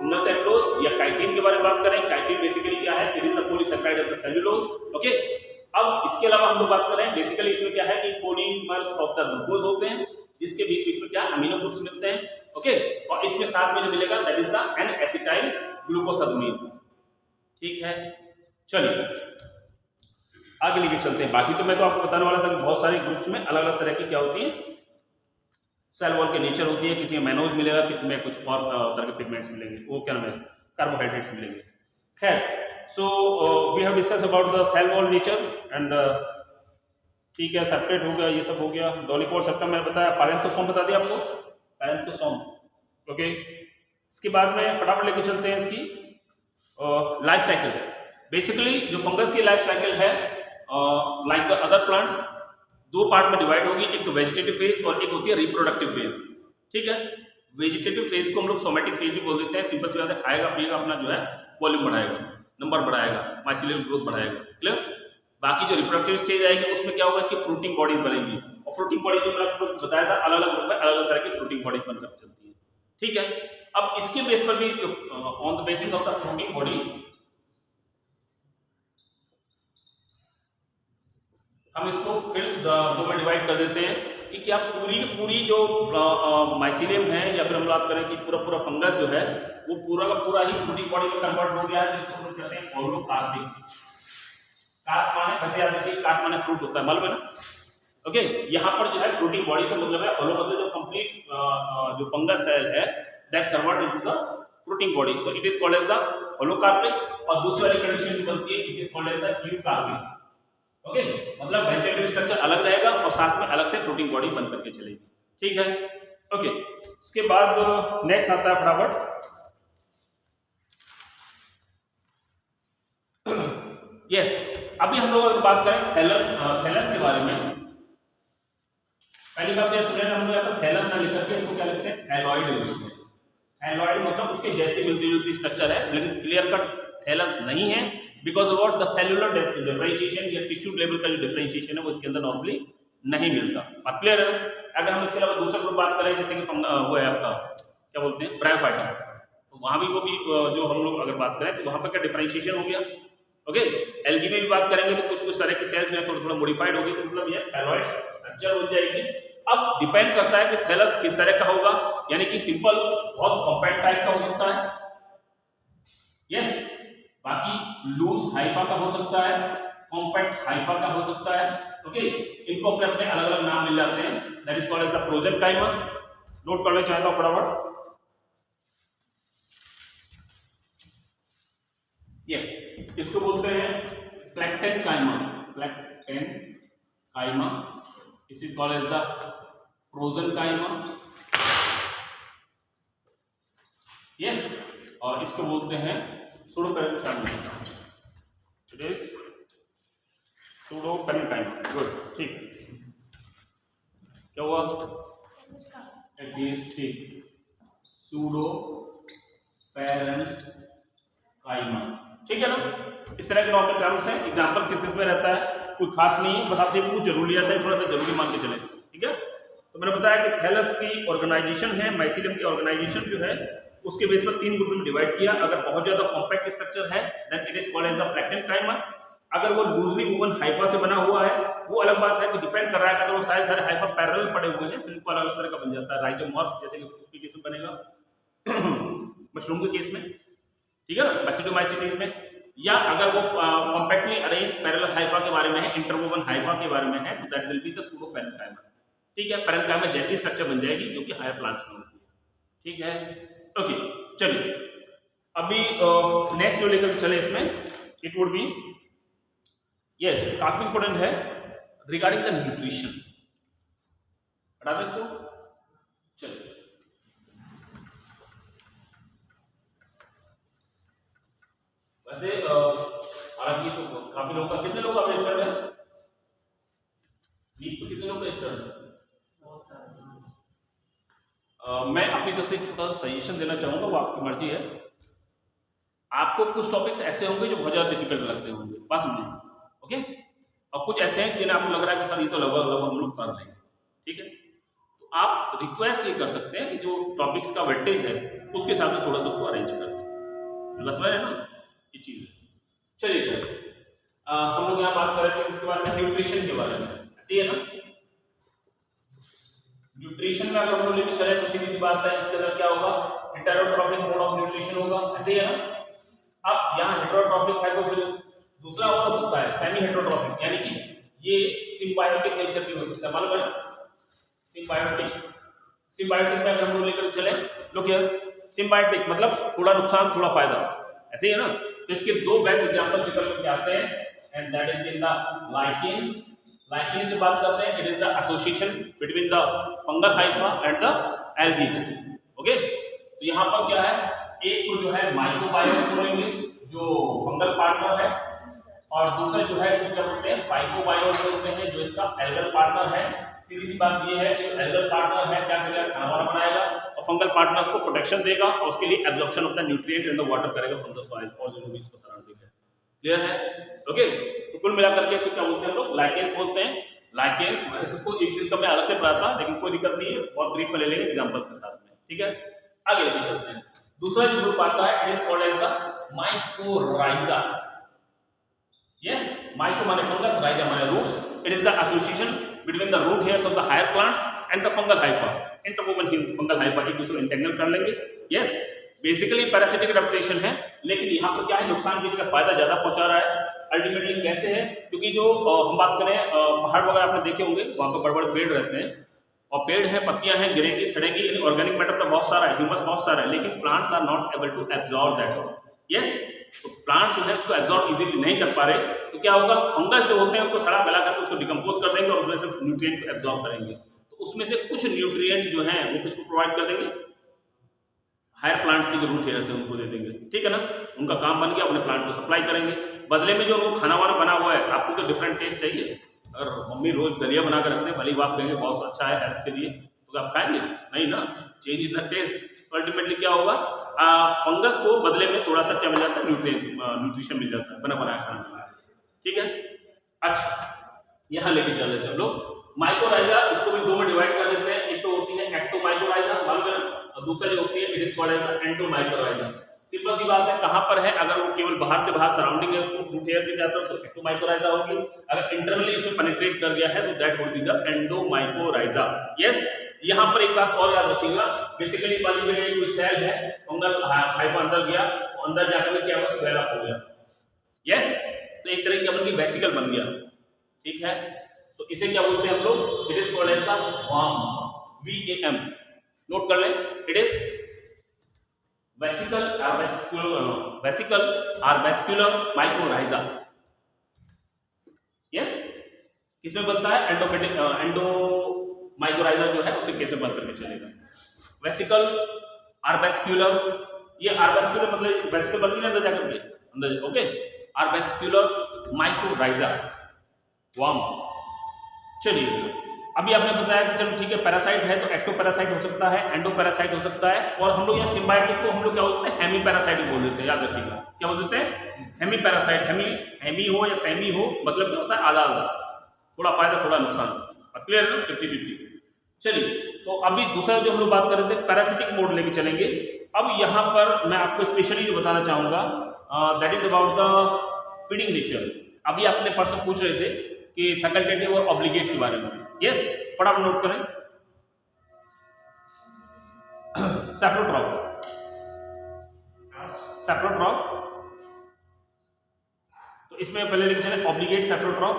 Speaker 2: fungal cellulose. या काइटिन के बारे में बात करें, काइटिन बेसिकली क्या है, it is the polysaccharide of the cellulose, okay. अब इसके अलावा हम लोग बात करें, बेसिकली इसमें क्या है कि पॉलीमर्स ऑफ द ग्लूकोज होते हैं, जिसके बीच बीच में क्या अमीनो ग्रुप्स मिलते हैं, ओके। और इसमें साथ में जो मिलेगा that is the N acetyl glucosamine, ठीक है। चलिए आगे लेके चलते हैं। बाकी तो मैं तो आपको बताने वाला था कि बहुत सारे ग्रुप्स में अलग अलग तरह की क्या होती है सेल वॉल के नेचर होती है, किसी में मैनोज मिलेगा, किसी में कुछ और तरह के पिगमेंट्स मिलेंगे, वो क्या नाम है, कार्बोहाइड्रेट्स मिलेंगे। खैर, so we have discuss about the cell wall nature and ठीक है, सेप्टेट हो गया, ये सब हो गया, डोलिपोर सेप्टम मैंने बताया, पैरेंथोसोम बता दिया आपको, पैरेंथोसोम, ओके। इसके बाद में फटाफट लेके चलते हैं इसकी लाइफ साइकिल। बेसिकली जो फंगस की लाइफ साइकिल है like the other plants, 2 part में डिवाइड होगी, एक तो वेजिटेटिव फेज और एक होती है रिप्रोडक्टिव फेज, ठीक है। वेजिटेटिव फेज को हम लोग सोमेटिक फेज भी बोल देते हैं, सिंपल सी बात है, खाएगा पिएगा, अपना जो है वॉल्यूम बढ़ाएगा, नंबर बढ़ाएगा, माइसीलियल ग्रोथ बढ़ाएगा, क्लियर। बाकी जो रिप्रोडक्टिव स्टेज आएगी उसमें क्या होगा, इसकी फ्रूटिंग बॉडीज बनेंगी, और फ्रूटिंग बॉडीज में मैंने आपको बताया था अलग अलग ग्रुप में अलग अलग तरह की फ्रूटिंग बॉडीज बनकर चलती है। ठीक है, अब इसके बेस पर भी on the basis of the fruiting body हम इसको फिर दो में डिवाइड कर देते हैं कि क्या पूरी जो माइसिलियम है या फिर हम बात करें कि पूरा फंगस जो है वो पूरा का पूरा ही फ्रूटिंग बॉडी में कन्वर्ट हो गया है, जिसको हम लोग कहते हैं होलोकार्पिक। कार्प माने वैसे याद रखिए, कार्प माने फ्रूट होता है, मालूम है ना। ओके, यहाँ पर जो है फ्रूटिंग बॉडी से मतलब है होलो मतलब जो कंप्लीट जो फंगस सेल है that convert into the fruiting body, so it is called as the holocarpic. और दूसरी वाली कंडीशन जो बनती है it is called as the eucarpic. Okay, मतलब वेजिटेटिव स्ट्रक्चर अलग रहेगा और साथ में अलग से फ्रूटिंग बॉडी बन करके चलेगी। ठीक है, ओके। उसके बाद नेक्स्ट आता है फटाफट, यस अभी हम लोग अगर बात करें थैलस के बारे में, पहली बात यह सुने हम लोग यहाँ पर थैलस ना लिख करके इसको क्या लिखते हैं, थैलॉइड लिखते हैं। थैलॉइड मतलब उसके जैसी मिलती जुलती स्ट्रक्चर है, लेकिन क्लियर कट थैलस नहीं है, because what the cellular differentiation या टिश्यू लेवल का जो डिफरेंशिएशन है वो इसके अंदर नॉर्मली नहीं मिलता। बात क्लियर है। अगर हम इसके अलावा दूसरा ग्रुप बात करें जैसे कि वो है आपका क्या बोलते हैं ब्रायोफाइटा, तो वहां भी वो भी जो हम लोग अगर बात करें तो वहां पर क्या डिफरेंशिएशन हो गया। ओके, एल्गी में भी बात करेंगे तो कुछ तरह के सेल्स जो है थोड़ा मॉडिफाइड हो गए, तो मतलब ये थैलॉइड स्ट्रक्चर हो जाएगी। अब डिपेंड करता है कि थैलस किस तरह का होगा, यानी कि सिंपल बहुत कॉम्पैक्ट टाइप का हो सकता है, यस, बाकी लूज हाइफा का हो सकता है, कॉम्पैक्ट हाइफा का हो सकता है। ओके, इनको अपने अपने अलग अलग नाम मिल जाते हैं, that is called as the prosenchyma. Note करना चाहता हूं फटाफट, यस, इसको बोलते हैं प्लैक्टेनकाइमा। प्लैक्टेनकाइमा इस is called as the prosenchyma, yes, और इसको बोलते हैं pseudoparenchyma. It is pseudoparenchyma. Good, ठीक, क्या हुआ, इट इज ठीक सूडोपेरेन्काइमा। ठीक है ना, इस तरह के टॉपिक टर्म्स हैं। एग्जांपल किस किस में रहता है कोई खास नहीं है, बस आपसे कुछ जरूरी आता है, थोड़ा सा जरूरी मान के चले। ठीक है, तो मैंने बताया कि थैलस की ऑर्गेनाइजेशन है, माइसिलियम की ऑर्गेनाइजेशन जो है उसके बेस पर 3 ग्रुप में डिवाइड किया। अगर बहुत ज्यादा कॉम्पैक्ट स्ट्रक्चर है then it is called as the plectenchyma. अगर वो लूजली वूवन हाइफा से बना हुआ है वो अलग बात है कि डिपेंड कर रहा है, अगर वो सारे हाइफा पैरेलल पड़े हुए हैं फिर इनको अलग अलग तरह का बन जाता है, राइजोमॉर्फ जैसे कि उसके केस में बनेगा मशरूम के केस में, ठीक है ना, बैसिडोमाइसीटीज में। या अगर वो कॉम्पैक्टली अरेंज पैरेलल हाइफा के बारे में है, इंटरवोवन हाइफा के बारे में है, तो दैट विल बी द सूडोपेरेन्काइमा। ठीक है, पेरेन्काइमा जैसी स्ट्रक्चर बन जाएगी जो कि हायर प्लांट्स में होती है। ठीक है, ओके, चलिए अभी नेक्स्ट जो लेकर चले इसमें इट वुड बी, यस, काफी इंपॉर्टेंट है रिगार्डिंग द न्यूट्रिशन। हटा दो इसको, चलिए वैसे हालांकि तो काफी लोगों का, कितने लोगों का रजिस्टर्ड है नीट तो, कितने लोग रजिस्टर्ड है? मैं अपनी तरफ से एक छोटा सा सजेशन देना चाहूंगा, वो आपकी मर्जी है। आपको कुछ टॉपिक्स ऐसे होंगे जो बहुत ज्यादा डिफिकल्ट लगते होंगे, बस समझिए, ओके, और कुछ ऐसे हैं जिन्हें आपको लग रहा है कि सर ये तो लगभग हम लोग कर लेंगे। ठीक है, तो आप रिक्वेस्ट ये कर सकते हैं कि जो टॉपिक्स का वेटेज है उसके हिसाब से थोड़ा सा उसको अरेंज कर दें, बस है ना ये चीज है। चलिए हम लोग यहाँ बात कर रहे थे इसके बारे में, न्यूट्रिशन के बारे में, ऐसे है ना। न्यूट्रिशन में अगर हम लोग लेके चले तो सीधी सी बात है, इसके अंदर क्या होगा, हेटेरोट्रॉफिक मोड ऑफ न्यूट्रिशन होगा, ऐसे ही है ना। अब यहाँ हेटेरोट्रॉफिक है तो फिर दूसरा और हो सकता है सेमी हेटेरोट्रॉफिक, यानी कि ये सिम्बायोटिक नेचर की हो सकता है, मालूम है सिम्बायोटिक में अगर हम लोग लेकर चले, लोग सिम्बायोटिक मतलब थोड़ा नुकसान थोड़ा फायदा, ऐसे ही है ना। तो इसके 2 बेस्ट एग्जांपल्स निकल करके आते हैं, and that is in the lichens. Lichens की बात करते हैं, it is the association between the fungal Haifa and the algae. Okay, तो यहाँ पर क्या है, एक को जो है माइक्रोबायोम बोलेंगे जो फंगल पार्टनर है, और दूसरा जो है इसको क्या बोलते हैं, फाइकोबायोम बोलते हैं जो इसका एल्गल पार्टनर है। सीधी सी बात ये है कि एल्गल पार्टनर है क्या करेगा, खाना वाना बनाएगा, और फंगल पार्टनर्स को प्रोटेक्शन देगा और उसके लिए absorption of the nutrient in the water करेगा फ्रॉम द सॉइल और जो भी इसको सराउंडिंग है। क्लियर है? ओके, तो कुल मिलाकर के इसको क्या बोलते हैं हम लोग? लाइकेंस बोलते हैं। लाइकेंस इसको एक दिन का मैं अलग से पढ़ाता, लेकिन कोई दिक्कत नहीं है, बहुत ब्रीफ में ले लेंगे एग्जांपल्स के साथ में, ठीक है? आगे लेके चलते हैं। दूसरा जो ग्रुप आता है, it is called as the mycorrhiza. Yes, myco माने फंगस, राइजा माने roots. It is the association between the root hairs of the higher plants and the fungal hypha. Interwoven fungal hypha एक दूसरे को entangle कर लेंगे। Yes, basically parasitic adaptation है, लेकिन यहाँ पर क्या है, नुकसान की जगह फायदा ज्यादा पहुंचा रहा है। अल्टीमेटली कैसे है? क्योंकि जो हम बात करें पहाड़ वगैरह आपने देखे होंगे, वहां पर बड़े-बड़े पेड़ रहते हैं और पेड़ हैं, पत्तियां हैं, गिरेंगी, सड़ेंगी, यानी ऑर्गेनिक मैटर तो बहुत सारा है, ह्यूमस बहुत सारा है, लेकिन plants are not able to absorb that. Yes, तो प्लांट्स जो है उसको एब्जॉर्ब इजीली नहीं कर पा रहे, तो क्या होगा, फंगस जो होते हैं उसको सड़ा गला करके उसको डिकम्पोज कर देंगे और उसमें से न्यूट्रिएंट को एब्जॉर्ब करेंगे। तो उसमें से कुछ न्यूट्रिएंट जो है वो किसको प्रोवाइड कर देंगे? हायर प्लांट्स की जो रूट हेयर्स है उनको दे देंगे, ठीक है ना? उनका काम बन गया, अपने प्लांट को सप्लाई करेंगे। बदले में जो उनको खाना वाना बना हुआ है, आपको तो डिफरेंट टेस्ट चाहिए। अगर मम्मी रोज दलिया बना कर रखते हैं, भले ही आप कहेंगे बहुत अच्छा है हेल्थ के लिए, तो आप खाएंगे नहीं ना? Change is the taste. तो अल्टीमेटली क्या होगा, फंगस को बदले में थोड़ा सा क्या मिल जाता है? न्यूट्रिशन मिल जाता है, बना बनाया खाना मिल जाता है, ठीक है? अच्छा, यहाँ लेके चल रहे थे हम लोग माइकोराइजा। इसको भी दो में डिवाइड कर देते हैं। एक तो होती है एक्टोमाइकोराइजा, मालूम है, और दूसरा जो होती है it is called as endomycorrhiza. Simple सी बात है, कहां पर है? अगर वो केवल बाहर से बाहर सराउंडिंग है, उसको रूट हेयर के जाता है तो एक्टोमाइकोराइजा होगी। अगर इंटरनली उसमें पेनिट्रेट कर गया है तो that would be the endomycorrhiza. Yes, यहाँ पर एक बात और याद रखिएगा, बेसिकली मान लीजिए कोई सेल है, फंगल हाइफा अंदर गया, अंदर जाकर क्या हुआ? स्वेल अप हो गया। यस, तो एक तरह की अपन की वेसिकल बन गया, ठीक है? तो इसे क्या बोलते हैं हम लोग? It is called as the warm, VAM। Note कर लें, it is vesicle are vascular mycorrhiza. Yes, किसमें बनता है? एंडोमाइकोराइजा जो है उससे कैसे बन करके चलेगा? वेसिकल आर वेस्कुलर, ये आर वेस्कुलर मतलब वेसिकल बन गई अंदर जाकर के अंदर, okay? Are vascular mycorrhiza warm. चलिए, अभी आपने बताया कि चलो ठीक है, पैरासाइट है तो एक्टोपैरासाइट हो सकता है, एंडोपैरासाइट हो सकता है, और हम लोग यहाँ सिम्बायोटिक को हम लोग क्या बोलते हैं? हेमीपैरासाइट बोल देते हैं, याद रखिएगा। क्या बोल देते हैं? हेमीपैरासाइट। हेमी हो या सेमी हो, मतलब क्या होता है? आधा आधा, थोड़ा फायदा थोड़ा नुकसान। क्लियर है ना? 50-50। चलिए, तो अभी दूसरा जो हम लोग बात कर रहे थे, पैरासिटिक मोड लेके चलेंगे। अब यहाँ पर मैं आपको स्पेशली जो बताना चाहूंगा, that is about the feeding nature. अभी आपने पर्सन पूछ रहे थे कि फैकल्टेटिव और ऑब्लिगेट के बारे में। यस, फटाफट नोट करें। सैप्रोट्रॉफ, तो इसमें पहले लिख चले ऑब्लिगेट सैप्रोट्रॉफ।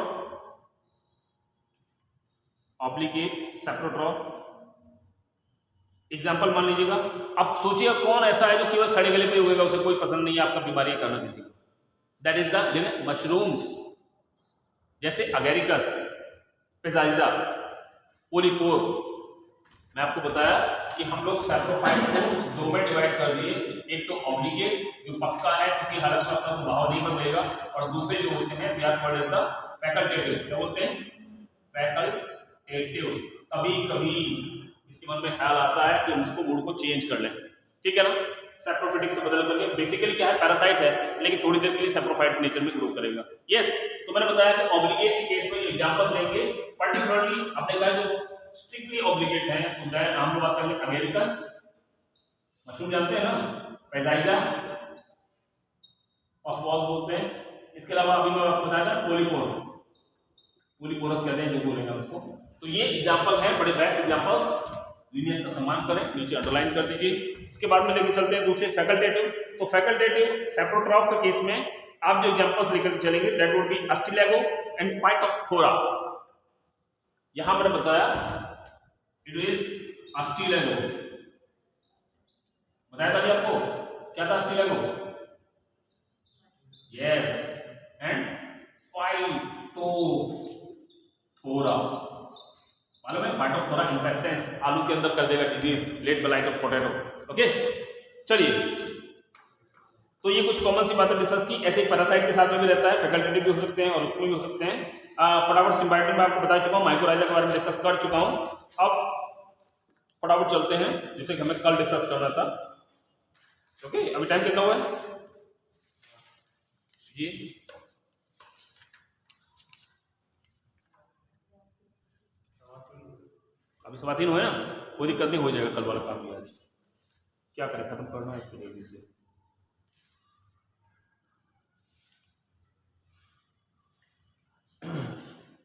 Speaker 2: एग्जाम्पल मान लीजिएगा, अब सोचिएगा कौन ऐसा है जो केवल सड़े गले पे उगेगा, उसे कोई पसंद नहीं है आपका बीमारियां करना किसी को। दैट इज द मशरूम्स, जैसे अगेरिकस, पेजाइजा, पोलीपोर। मैं आपको बताया कि हम लोग सैप्रोफाइट को दो में डिवाइड कर दिए, एक तो ऑब्लिगेट जो पक्का है, किसी हालत में अपना स्वभाव नहीं बदलेगा, और दूसरे जो होते हैं they are called as the facultative. क्या बोलते हैं? फैकल्टेटिव। कभी कभी इसके मन में ख्याल आता है कि हम इसको मूड को चेंज कर लें, ठीक है ना? सैप्रोफिटिक से बदल करके, बेसिकली क्या है? पैरासाइट है, लेकिन थोड़ी देर के लिए सैप्रोफाइट नेचर में ग्रो करेगा। यस, तो मैंने बताया कि ऑब्लिगेट के केस में एग्जांपल्स लेंगे, पर्टिकुलरली अपने का जो स्ट्रिक्टली ऑब्लिगेट है, तो हम लोग बात करेंगे अगेरिकस, मशरूम जानते हैं ना, पेजाइजा, ऑफवॉल्स बोलते हैं। इसके अलावा अभी मैं आपको बताया था पोलीपोरस कहते हैं, जो बोलेंगे उसको। तो ये एग्जांपल है, बड़े बेस्ट एग्जांपल्स। लीनियस का सम्मान करें, नीचे अंडरलाइन कर दीजिए। इसके बाद में लेके चलते हैं दूसरे फैकल्टेटिव। तो फैकल्टेटिव सैप्रोट्रॉफ के केस में आप जो एग्जांपल्स लेकर चलेंगे, that would be Ustilago and Phytophthora. यहां मैंने बताया इट इज अस्टिलैगो, बताया था आपको क्या था अस्टिलैगो? Yes, and Phytophthora. मालूम है? फाइटोप्थोरा इन्फेस्टेंस, आलू के अंदर कर देगा disease, late blight of potato. Okay, चलिए, तो ये कुछ कॉमन सी बातें डिस्कस की। ऐसे पैरासाइट के साथ में भी रहता है, फैकल्टेटिव भी हो सकते हैं और उसमें भी हो सकते हैं। फटाफट सिम्बायोटिक में आपको बता चुका हूँ, माइकोराइजा के बारे में डिस्कस कर चुका हूँ। अब फटाफट चलते हैं जिसे हमें कल डिस्कस करना था। ओके, अभी टाइम कितना हुआ है जी? अभी 3:15 हुए ना, कोई दिक्कत नहीं, हो जाएगा कल वाला काम भी आज। क्या करें, खत्म करना है इसको जल्दी से।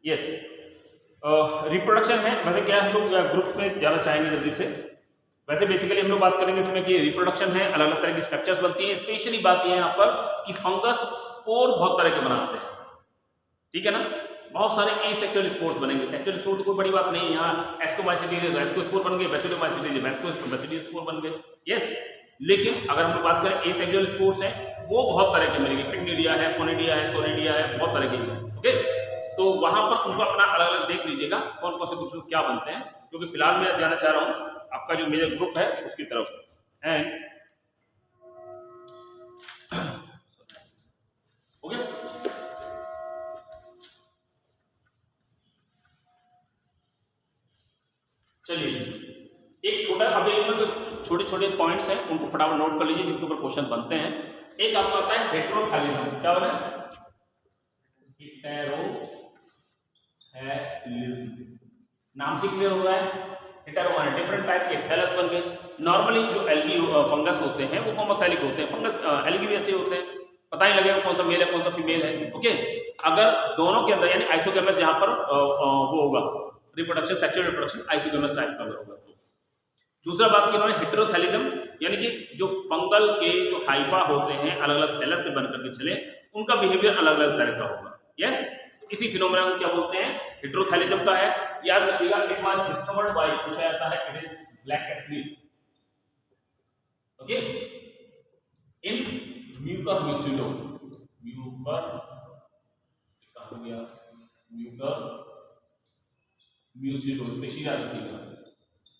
Speaker 2: यस, रिप्रोडक्शन है। वैसे क्या हम लोग ग्रुप्स में जाना चाहेंगे जल्दी से। वैसे बेसिकली हम लोग बात करेंगे इसमें कि रिप्रोडक्शन है, अलग अलग तरह की स्ट्रक्चर्स बनती हैं। स्पेशली बात यह है यहाँ पर कि फंगस स्पोर बहुत तरह के बनाते हैं, ठीक है ना। बहुत सारे एसेक्सुअल स्पोर्स बनेंगे। सेक्सुअल स्पोर तो कोई बड़ी बात नहीं है, यहाँ एस्कोमाइसिटीज है, एस्कोस्पोर बन गए, बेसिलोमाइसिटीज है, बेसिलोमाइसिटीज स्पोर बन गए। यस, लेकिन अगर हम लोग बात करें एसेक्सुअल स्पोर्स हैं, वो बहुत तरह के मिलेंगे। पिग्निडिया है, फोनिडिया है, सोनिडिया है, बहुत तरह के हैं। ओके, तो वहां पर उनको अपना अलग अलग देख लीजिएगा कौन कौन से ग्रुप क्या बनते हैं, क्योंकि फिलहाल मैं जाना चाह रहा हूँ आपका जो मेजर ग्रुप है उसकी तरफ। एंड हो गया, चलिए एक छोटा, अब छोटे छोटे पॉइंट्स हैं, उनको फटाफट नोट कर लीजिए जिनके ऊपर क्वेश्चन बनते हैं। एक आपका आता है हेटेरोथैलिज्म। क्या हो रहा है? हेटेरोथैलिज्म, नाम से क्लियर हो रहा है। हेटेरो माने डिफरेंट टाइप के, थैलस बन गए। नॉर्मली जो एल्गी फंगस होते हैं वो होमोथैलिक होते हैं। फंगस एल्गी भी ऐसे होते हैं, पता ही लगेगा कौन सा मेल है कौन सा फीमेल है। ओके, अगर दोनों के अंदर यानी आइसोगेमस जहां पर वो होगा reproduction, sexual reproduction isogamous type का होगा। दूसरा बात की उन्होंने हेटेरोथैलिज्म, यानी कि जो फंगल के जो हाइफा होते हैं अलग अलग थैलस से बनकर के चले, उनका बिहेवियर अलग अलग तरह का होगा। यस, इसी फिनोमेना को क्या बोलते हैं? हेटेरोथैलिज्म का है। याद रखिएगा, इट वाज डिस्कवर्ड बाय, पूछा जाता है, it is Blakeslee, okay, in Mucor mucedo, Mucor कहां हो गया, म्यूकर म्यूसिडो स्पेशीज याद रखिएगा।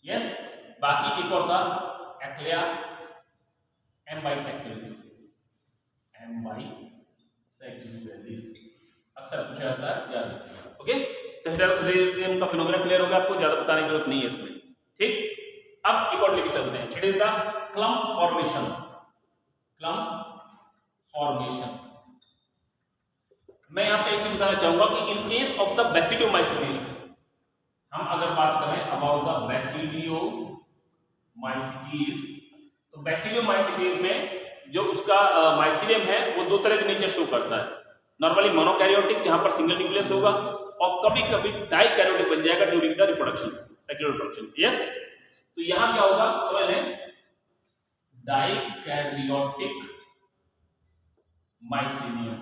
Speaker 2: यस, बाकी एक और था एक्लिया एम बाइसेक्सुअलिस, एम बाइसेक्सुअलिस अक्सर पूछा जाता है, याद रखिएगा। ओके, तो हेटेरोथैलिज्म का फिनोमेना क्लियर हो गया, आपको ज्यादा बताने की जरूरत नहीं है इसमें। ठीक, अब एक और लेके चलते हैं। It is the clump formation, clump formation. मैं यहां पे एक चीज बताना चाहूंगा कि इन केस ऑफ द बेसिडियोमाइसिटीज, हम अगर बात करें अबाउट द बेसिडियोमाइसिटीज, तो बेसिडियोमाइसिटीज में जो उसका माइसिलियम है वो दो तरह के नेचर शो करता है। नॉर्मली मोनोकैरियोटिक जहां पर सिंगल न्यूक्लियस होगा, और कभी कभी डाइकैरियोटिक बन जाएगा during the reproduction, sexual reproduction. Yes, तो यहां क्या होगा समझ लें, डाइकैरियोटिक माइसिलियम।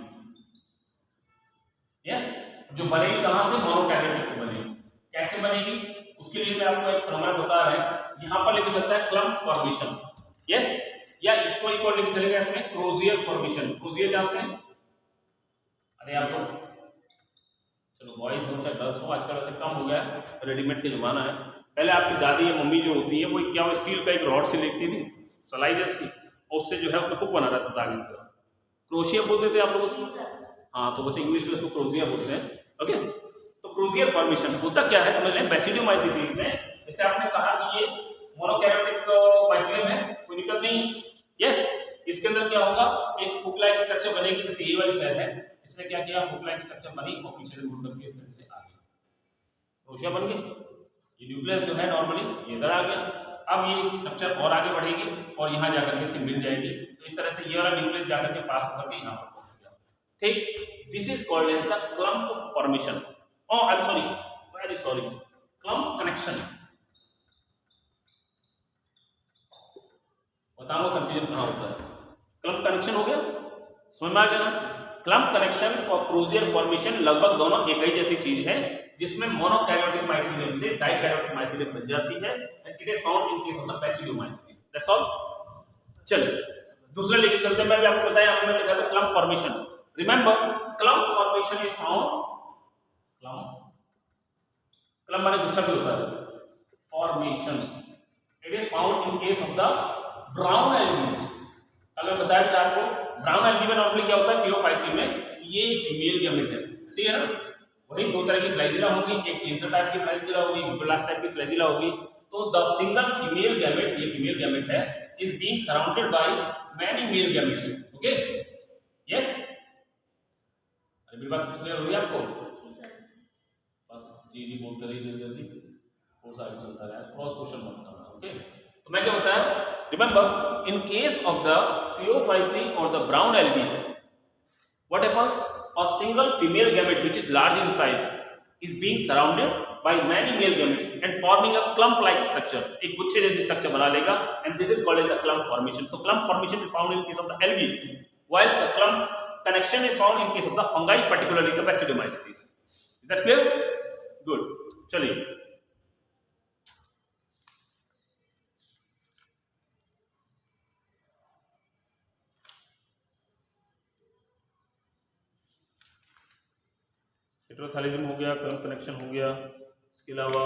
Speaker 2: यस, जो बनेगी कहां से? मोनोकैरियोटिक से बनेगी। कैसे बनेगी उसके लिए मैं आपको एक फिनोमेना बता रहा है। यहां पर लेके चलता है क्लम्प फॉर्मेशन। यस, या इसको एक और लेके चलेगा इसमें क्रोजियर फॉर्मेशन। क्रोजियर जानते हैं? अरे आप लोग, चलो बॉयज हो चाहे गर्ल्स हो, आजकल वैसे कम हो गया, रेडीमेड का जमाना है। पहले आपकी दादी या मम्मी जो होती है वो क्या, वो स्टील का एक रॉड से लेती थी, सलाई जैसी, और उससे जो है उसमें हुक बना रहता था आगे की तरफ। क्रोशिया बोलते थे आप लोग उसको। हाँ, तो बस इंग्लिश में उसको क्रोजिया बोलते हैं। ओके, तो क्रोजियर फॉर्मेशन होता क्या है समझ लें। बेसिडियोमाइसिटीज में जैसे आपने कहा कि ये मोनोकैरियोटिक माइसिलियम है, कोई दिक्कत नहीं है। यस, इसके अंदर क्या होगा, एक हुक लाइक स्ट्रक्चर बनेगी, जैसे ये वाली सेल है, इसने क्या किया, हुक लाइक स्ट्रक्चर बनी और पीछे से मुड़ करके इस तरह से आ गई, क्रोशिया बन गई। ये न्यूक्लियस जो है नॉर्मली ये इधर आ गया। अब ये स्ट्रक्चर और आगे बढ़ेगी और यहाँ जाकर के इसे मिल जाएगी, तो इस तरह से ये वाला न्यूक्लियस जाकर के पास होकर के यहाँ पर पहुंच गया। ठीक, this is called as the clump formation. Oh, I'm sorry, very sorry. Clump connection. बताओ कंफ्यूजन कहाँ होता है? क्लम्प कनेक्शन हो गया, समझ में आ गया ना? क्लम्प कनेक्शन और क्रोजियर फॉर्मेशन लगभग दोनों एक ही जैसी चीज है, जिसमें मोनोकैरियोटिक माइसिलियम से डाइकैरियोटिक माइसिलियम बन जाती है, and it is found in case of the basidiomycetes. That's all. चलिए दूसरा लेके चलते हैं। मैं भी आपको बताया, हमने लिखा था clump formation. Remember, clump formation is found, clump माने गुच्छा भी होता है, formation, it is found in case of the brown algae. कल मैं बताया भी था आपको, ब्राउन एल्गी में नॉर्मली क्या होता है, फियोफाइसी में, ये फीमेल गैमेट है, सही है ना। वही दो तरह की फ्लैजिला होंगी, एक टेंसर टाइप की फ्लैजिला होगी, विब्लास्ट टाइप की फ्लैजिला होगी। तो द सिंगल फीमेल गैमेट, ये फीमेल गैमेट है, is being surrounded by many male gametes. Okay, yes, अरे मेरी बात क्लियर हो रही है आपको? बस जी जी बोलते रहिए जल्दी जल्दी। कोस आगे चलता रहा, क्रॉस क्वेश्चन मत करना। ओके, तो मैं क्या बताया, remember in case of the Phaeophyce और the brown algae, what happens, a single female gamete which is large in size is being surrounded by many male gametes and forming a clump like structure, एक गुच्छे जैसी structure बना लेगा, and this is called as the clump formation. So clump formation is found in case of the algae, while the clump connection is found in case of the fungi, particularly the Basidiomycetes. Is that clear? Good. चलिए, हेटेरोथैलिज्म हो गया, कलम connection हो गया। इसके अलावा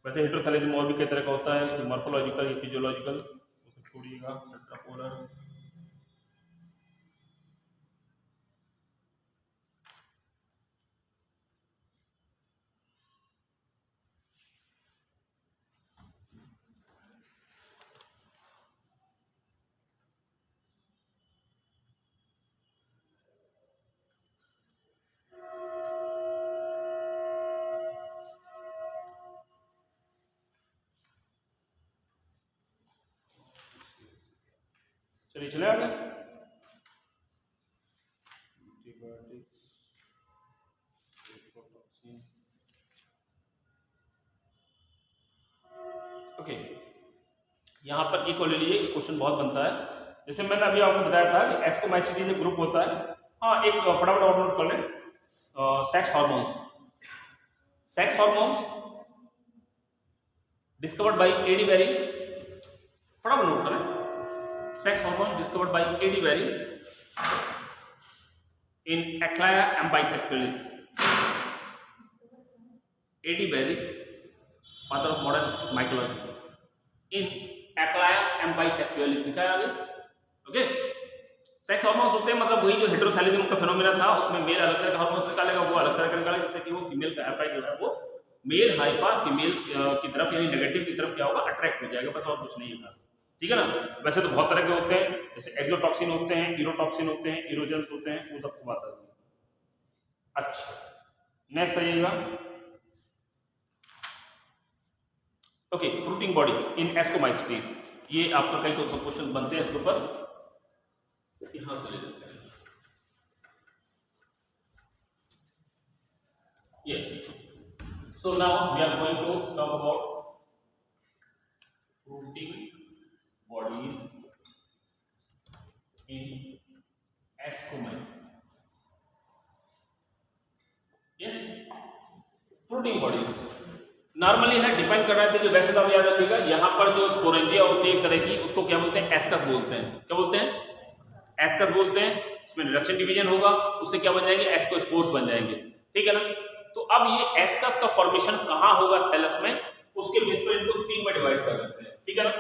Speaker 2: वैसे हेटेरोथैलिज्म और भी कई तरह का होता है कि मॉर्फोलॉजिकल या फिजियोलॉजिकल, उसे छोड़िएगा। टेट्रापोलर, चलिए चले आगे। ओके, यहाँ पर एक ले लीजिए, क्वेश्चन बहुत बनता है। जैसे मैंने अभी आपको बताया था कि एस्कोमाइसीटीज एक ग्रुप होता है। हाँ, एक फटाफट और नोट कर लें, sex hormones. Sex hormones discovered by AD Berry, फटाफट नोट करें। Sex hormone discovered by A.D. Berry in Aclaia ambisexualis. A.D. Berry, father of modern mycology, in Aclaia ambisexualis लिखा है आगे। ओके, सेक्स हार्मोन्स होते हैं मतलब वही जो हेटेरोथैलिज्म का फिनोमेना था, उसमें मेल अलग तरह का हार्मोन्स निकालेगा, वो अलग तरह का निकालेगा, जिससे कि वो फीमेल का हाइफा जो है वो मेल हाइफा फीमेल की तरफ यानी नेगेटिव की तरफ क्या होगा, अट्रैक्ट हो जाएगा, बस और कुछ नहीं है खास। ठीक है ना। वैसे तो बहुत तरह के होते हैं, जैसे एक्सोटॉक्सिन होते हैं, ईरोटॉक्सिन होते हैं, इरोजेंस होते हैं, वो सब बात आती है। अच्छा, नेक्स्ट आइएगा। ओके, फ्रूटिंग बॉडी इन एस्कोमाइसीटीज, ये आपका कई क्वेश्चन बनते हैं इसके ऊपर, यहां से ले लेते हैं। Yes, so now we are going to talk about fruiting bodies in ascomycetes. Yes, fruiting bodies normally है, डिपेंड कर रहा है। तो वैसे तो आप याद रखिएगा, यहाँ पर जो स्पोरेंजिया होती है एक तरह की, उसको क्या बोलते हैं, एस्कस बोलते हैं। क्या बोलते हैं, एस्कस बोलते हैं। इसमें रिडक्शन डिवीजन होगा, उससे क्या बन जाएंगे, एस्कोस्पोर्स बन जाएंगे। ठीक है ना। तो अब ये एस्कस का फॉर्मेशन कहाँ होगा थैलस में, उसके बेस पर इनको तीन में डिवाइड कर सकते हैं। ठीक है ना।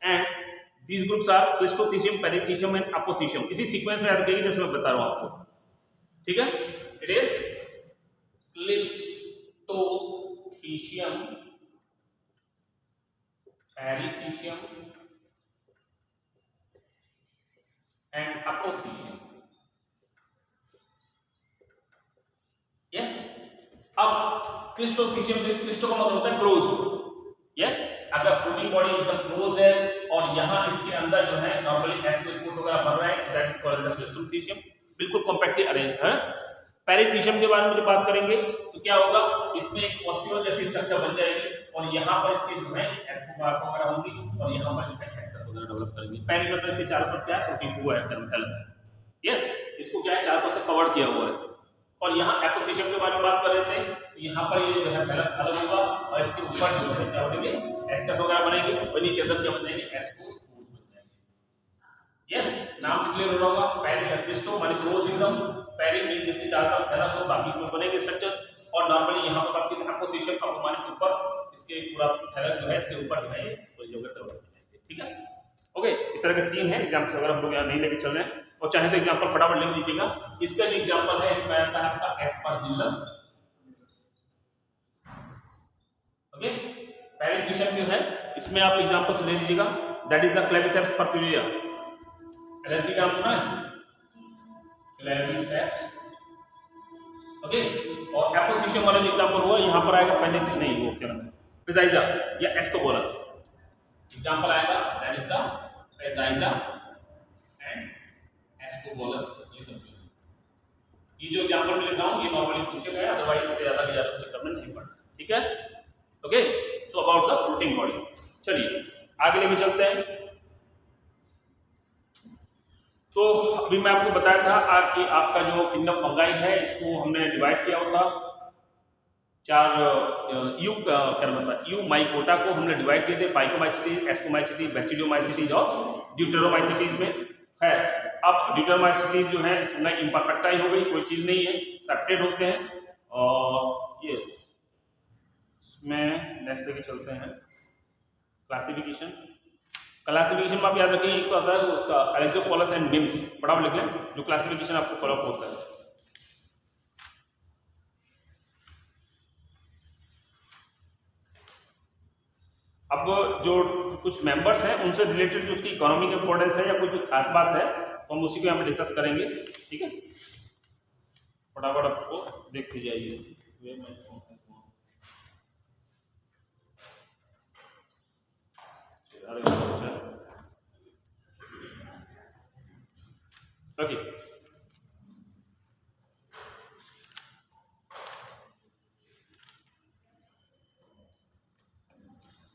Speaker 2: And these groups are Clistothecium, Perithecium and Apothecium। इसी सीक्वेंस में याद करिए जैसे मैं बता रहा हूं आपको। ठीक है, it is Clistothecium, Perithecium and Apothecium। Yes, अब Clistothecium, क्लिस्टो का मतलब होता है क्लोज्ड। यस, अगर फ्रूटिंग बॉडी एकदम क्लोज्ड है और यहाँ इसके अंदर जो है नॉर्मली एस्कोस्पोर्स वगैरह बन रहा है, so that is called the cleistothecium, बिल्कुल कॉम्पैक्टली अरेंज है। पेरिथीशियम के बारे में जो बात करेंगे तो क्या होगा, इसमें एक ऑस्टियोल जैसी स्ट्रक्चर बन जाएगी और यहाँ पर इसके जो है एस्कोबार्क वगैरह होंगी और यहाँ पर जो है एस्कस वगैरह डेवलप करेंगे। पेरी मतलब इसके चारों तरफ क्या है, प्रोटीन हुआ है थैलस। यस, इसको क्या है, चारों तरफ से कवर किया हुआ है। और यहाँ एपोथीशियम के बारे में बात कर रहे थे, तो यहाँ पर ये जो है थैलस अलग होगा और इसके ऊपर जो है क्या बनेंगे, एस्कस वगैरह बनेंगे, वहीं के अंदर क्या बन जाएंगे, एस्कोस्पोर्स बन जाएंगे। यस, नाम से क्लियर हो रहा होगा। पेरी क्लिस्टो माने क्लोज एकदम, पेरी मींस जिसके चारों तरफ थैलस हो, बाकी इसमें बनेंगे स्ट्रक्चर्स। और नॉर्मली यहाँ पर बात की एपोथीशियम अप माने के ऊपर, इसके पूरा थैलस जो है इसके ऊपर जो है डेवलप हो जाएंगे। ठीक है, ओके। इस तरह के तीन है एग्जांपल्स, अगर हम लोग यहाँ नहीं लेके चल रहे हैं और चाहे तो एग्जांपल फटाफट लिख दीजिएगा। इसका जो एग्जांपल है, इसमें आता है आपका एस्परजिलस। ओके, पेरिथीशियम जो है इसमें आप एग्जांपल से ले लीजिएगा, that is the Claviceps purpurea. LSD का नाम सुना है, क्लेविसेप्स। ओके, और एपोथीशियम वाला जो एग्जांपल हुआ यहाँ पर आएगा पेनिसिलिन, नहीं वो क्या नाम है, पेजाइजा या एस्कोबोलस। एग्जांपल आएगा दैट इज द पेजाइजा एंड एस्कोबोलस। ये सब जो है, ये जो एग्जांपल मैं लिख रहा हूं ये नॉर्मली पूछे गए, अदरवाइज इससे ज्यादा भी ज्यादा चक्कर में नहीं पड़ता। ठीक है, okay. So about the floating body. चलिए आगे लेके चलते हैं। तो अभी मैं आपको बताया था कि आपका जो किंगडम फंगाई है इसको हमने डिवाइड किया होता 4 यू क्या मतलब यू माइकोटा को हमने डिवाइड किए थे फाइकोमाइसिटीज, एस्कोमाइसिटीज, बेसिडियोमाइसिटीज और ड्यूटेरोमाइसिटीज में है। अब ड्यूटेरोमाइसिटीज जो है फंगाई इम्परफेक्टाइल हो गई, कोई चीज नहीं है, सेपरेट होते हैं। और यस इसमें नेक्स्ट लेके चलते हैं क्लासिफिकेशन। क्लासिफिकेशन में आप याद रखें एक तो आता है उसका एलेक्ट्रोपोलस एंड निम्स, फटाफट लिख लें जो क्लासिफिकेशन आपको फॉलो अप होता है। अब जो कुछ मेंबर्स हैं उनसे रिलेटेड जो उसकी इकोनॉमिक इंपॉर्टेंस है या कोई खास बात है तो हम उसी को यहाँ पे डिस्कस करेंगे। ठीक है, फटाफट आप उसको देखते जाइए। Okay,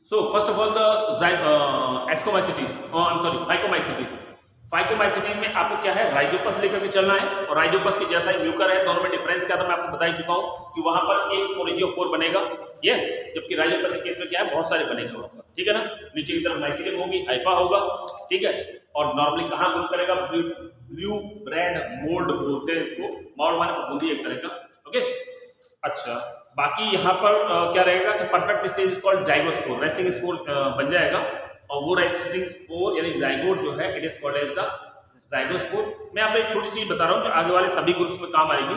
Speaker 2: so first of all the ascomycetes, I'm sorry phycomycetes। Phycomycetes में आपको क्या है राइजोपस लेकर के चलना है, और राइजोपस के जैसा ही म्यूकर है, दोनों में डिफरेंस क्या था मैं आपको बता ही चुका हूं कि वहां पर एक स्पोरेंजियोफोर बनेगा, यस, जबकि राइजोपस के केस में क्या है बहुत सारे बनेंगे वहां पर। ठीक है ना, नीचे की तरफ माइसिलियम होगी, हाइफा होगा। ठीक है, और नॉर्मली कहां ग्रुप करेगा, ब्लू ब्रेड मोल्ड बोलते हैं इसको, मोल्ड माने फफूंदी एक तरह का। ओके, अच्छा बाकी यहाँ पर क्या रहेगा कि perfect stage is called zygospore, resting spore बन जाएगा, और वो रेस्टिंग स्पोर यानी जाइगोट जो है it is called as the zygospore. मैं आपको एक छोटी चीज बता रहा हूँ जो आगे वाले सभी ग्रुप्स में काम आएगी,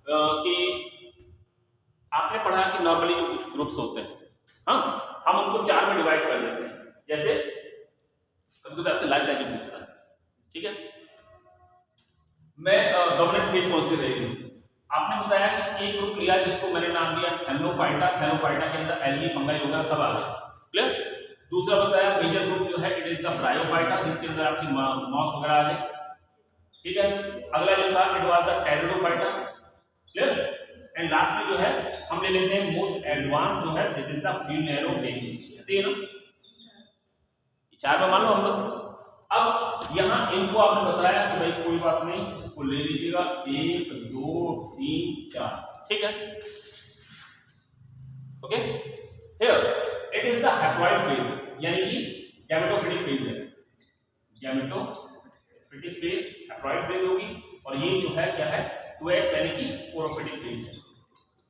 Speaker 2: कि आपने पढ़ा कि नॉर्मली जो कुछ ग्रुप्स होते हैं, हाँ, हम उनको 4 में डिवाइड कर देते हैं। जैसे कभी आपसे लाइफ साइकिल पूछता है, ठीक है, मैं डोमिनेंट फेज कौन सी रहेगी, आपने बताया कि एक ग्रुप लिया जिसको मैंने नाम दिया थैलोफाइटा, थैलोफाइटा के अंदर एल्गी फंगाई वगैरह सब आ गए, क्लियर। दूसरा बताया मेजर ग्रुप जो है इट इज द ब्रायोफाइटा, जिसके अंदर आपकी मॉस वगैरह आ गए, ठीक है। अगला जो था it was the pteridophyta, clear. And last में जो है हम ले लेते हैं मोस्ट एडवांस जो है दैट इज द फ्यूनेरोडेंस, ऐसे ही ना, 4 में मान लो हम लोग। अब यहां इनको आपने बताया कि भाई कोई बात नहीं, इसको ले लीजिएगा 1 2 3 4, ठीक है, okay. Here it is the haploid phase, यानी कि गैमेटोफिटिक फेज है, गैमेटोफिटिक फेज हैप्लॉइड फेज होगी, और ये जो है क्या है 2x यानी कि स्पोरोफिटिक फेज है।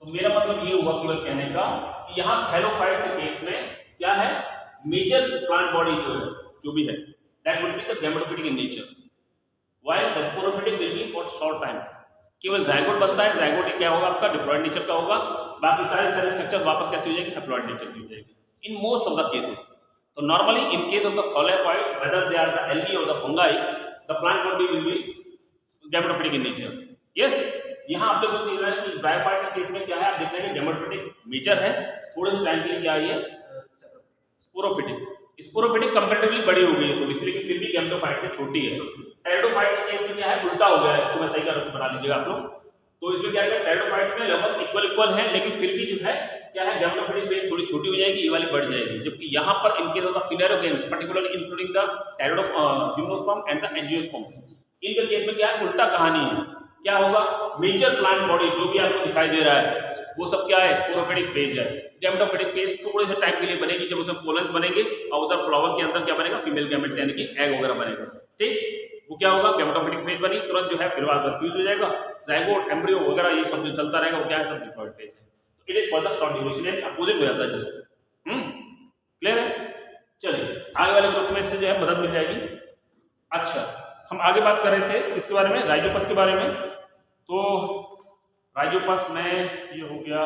Speaker 2: तो मेरा मतलब ये हुआ केवल कहने का कि यहां थैलोफाइट्स के केस में क्या है, मेजर प्लांट बॉडी जो भी है that will be the gametophytic in nature, while the sporophytic will be for short time। केवल जाइगोट बनता है, जाइगोट क्या होगा आपका डिप्लॉयड नेचर का होगा, बाकी सारे स्ट्रक्चर्स वापस कैसे हो जाएंगे, हैप्लॉयड नेचर की हो जाएगी in most of the cases. तो normally in case of the thallophytes whether they are the algae और the fungi, the plant body will be gametophytic in nature, yes. यहां आप लोग को देख रहे हैं कि ब्रायोफाइट्स के केस में क्या है, आप देख रहे हैं गैमेटोफिटिक मेजर है, थोड़े से टाइम के लिए क्या है स्पोरोफिटिक, स्पोरोफिटिक कंपैरेटिवली बड़ी हो गई है थोड़ी सी, लेकिन फिर भी गैमेटोफाइट से छोटी है। टेरिडोफाइट के केस में क्या है उल्टा हो गया है, इसको मैं सही कर बना लीजिएगा आप लोग। तो इसमें क्या है टेरिडोफाइट्स में लगभग इक्वल है, लेकिन फिर भी जो है क्या है गैमेटोफिटिक फेज थोड़ी छोटी हो जाएगी, ये वाली बढ़ जाएगी। जबकि यहां पर in case of the phanerogams particularly including the gymnosperm and the angiosperms, इनके केस में क्या है उल्टा कहानी है। क्या होगा, मेजर प्लांट बॉडी जो भी आपको दिखाई दे रहा है वो सब क्या है स्पोरोफिटिक फेज है। गैमेटोफिटिक फेज थोड़े से टाइम के लिए बनेगी, जब उसमें पोलन्स बनेंगे और उधर फ्लावर के अंदर क्या बनेगा फीमेल गैमेट्स यानी कि एग वगैरह बनेगा, ठीक। वो क्या होगा गैमेटोफिटिक फेज बनी, तुरंत जो है फिर फ्यूज हो जाएगा, जाइगोट एम्ब्रियो वगैरह ये सब जो चलता रहेगा वो क्या है सब डिप्लॉयड फेज है। तो it is for the short duration and opposite हो जाता है जस्ट, क्लियर है। चलिए आगे वाले ग्रुप में इससे जो है मदद मिल जाएगी। अच्छा हम आगे बात कर रहे थे किसके बारे में, राइजोपस के बारे में। तो राइजोपस में ये हो गया,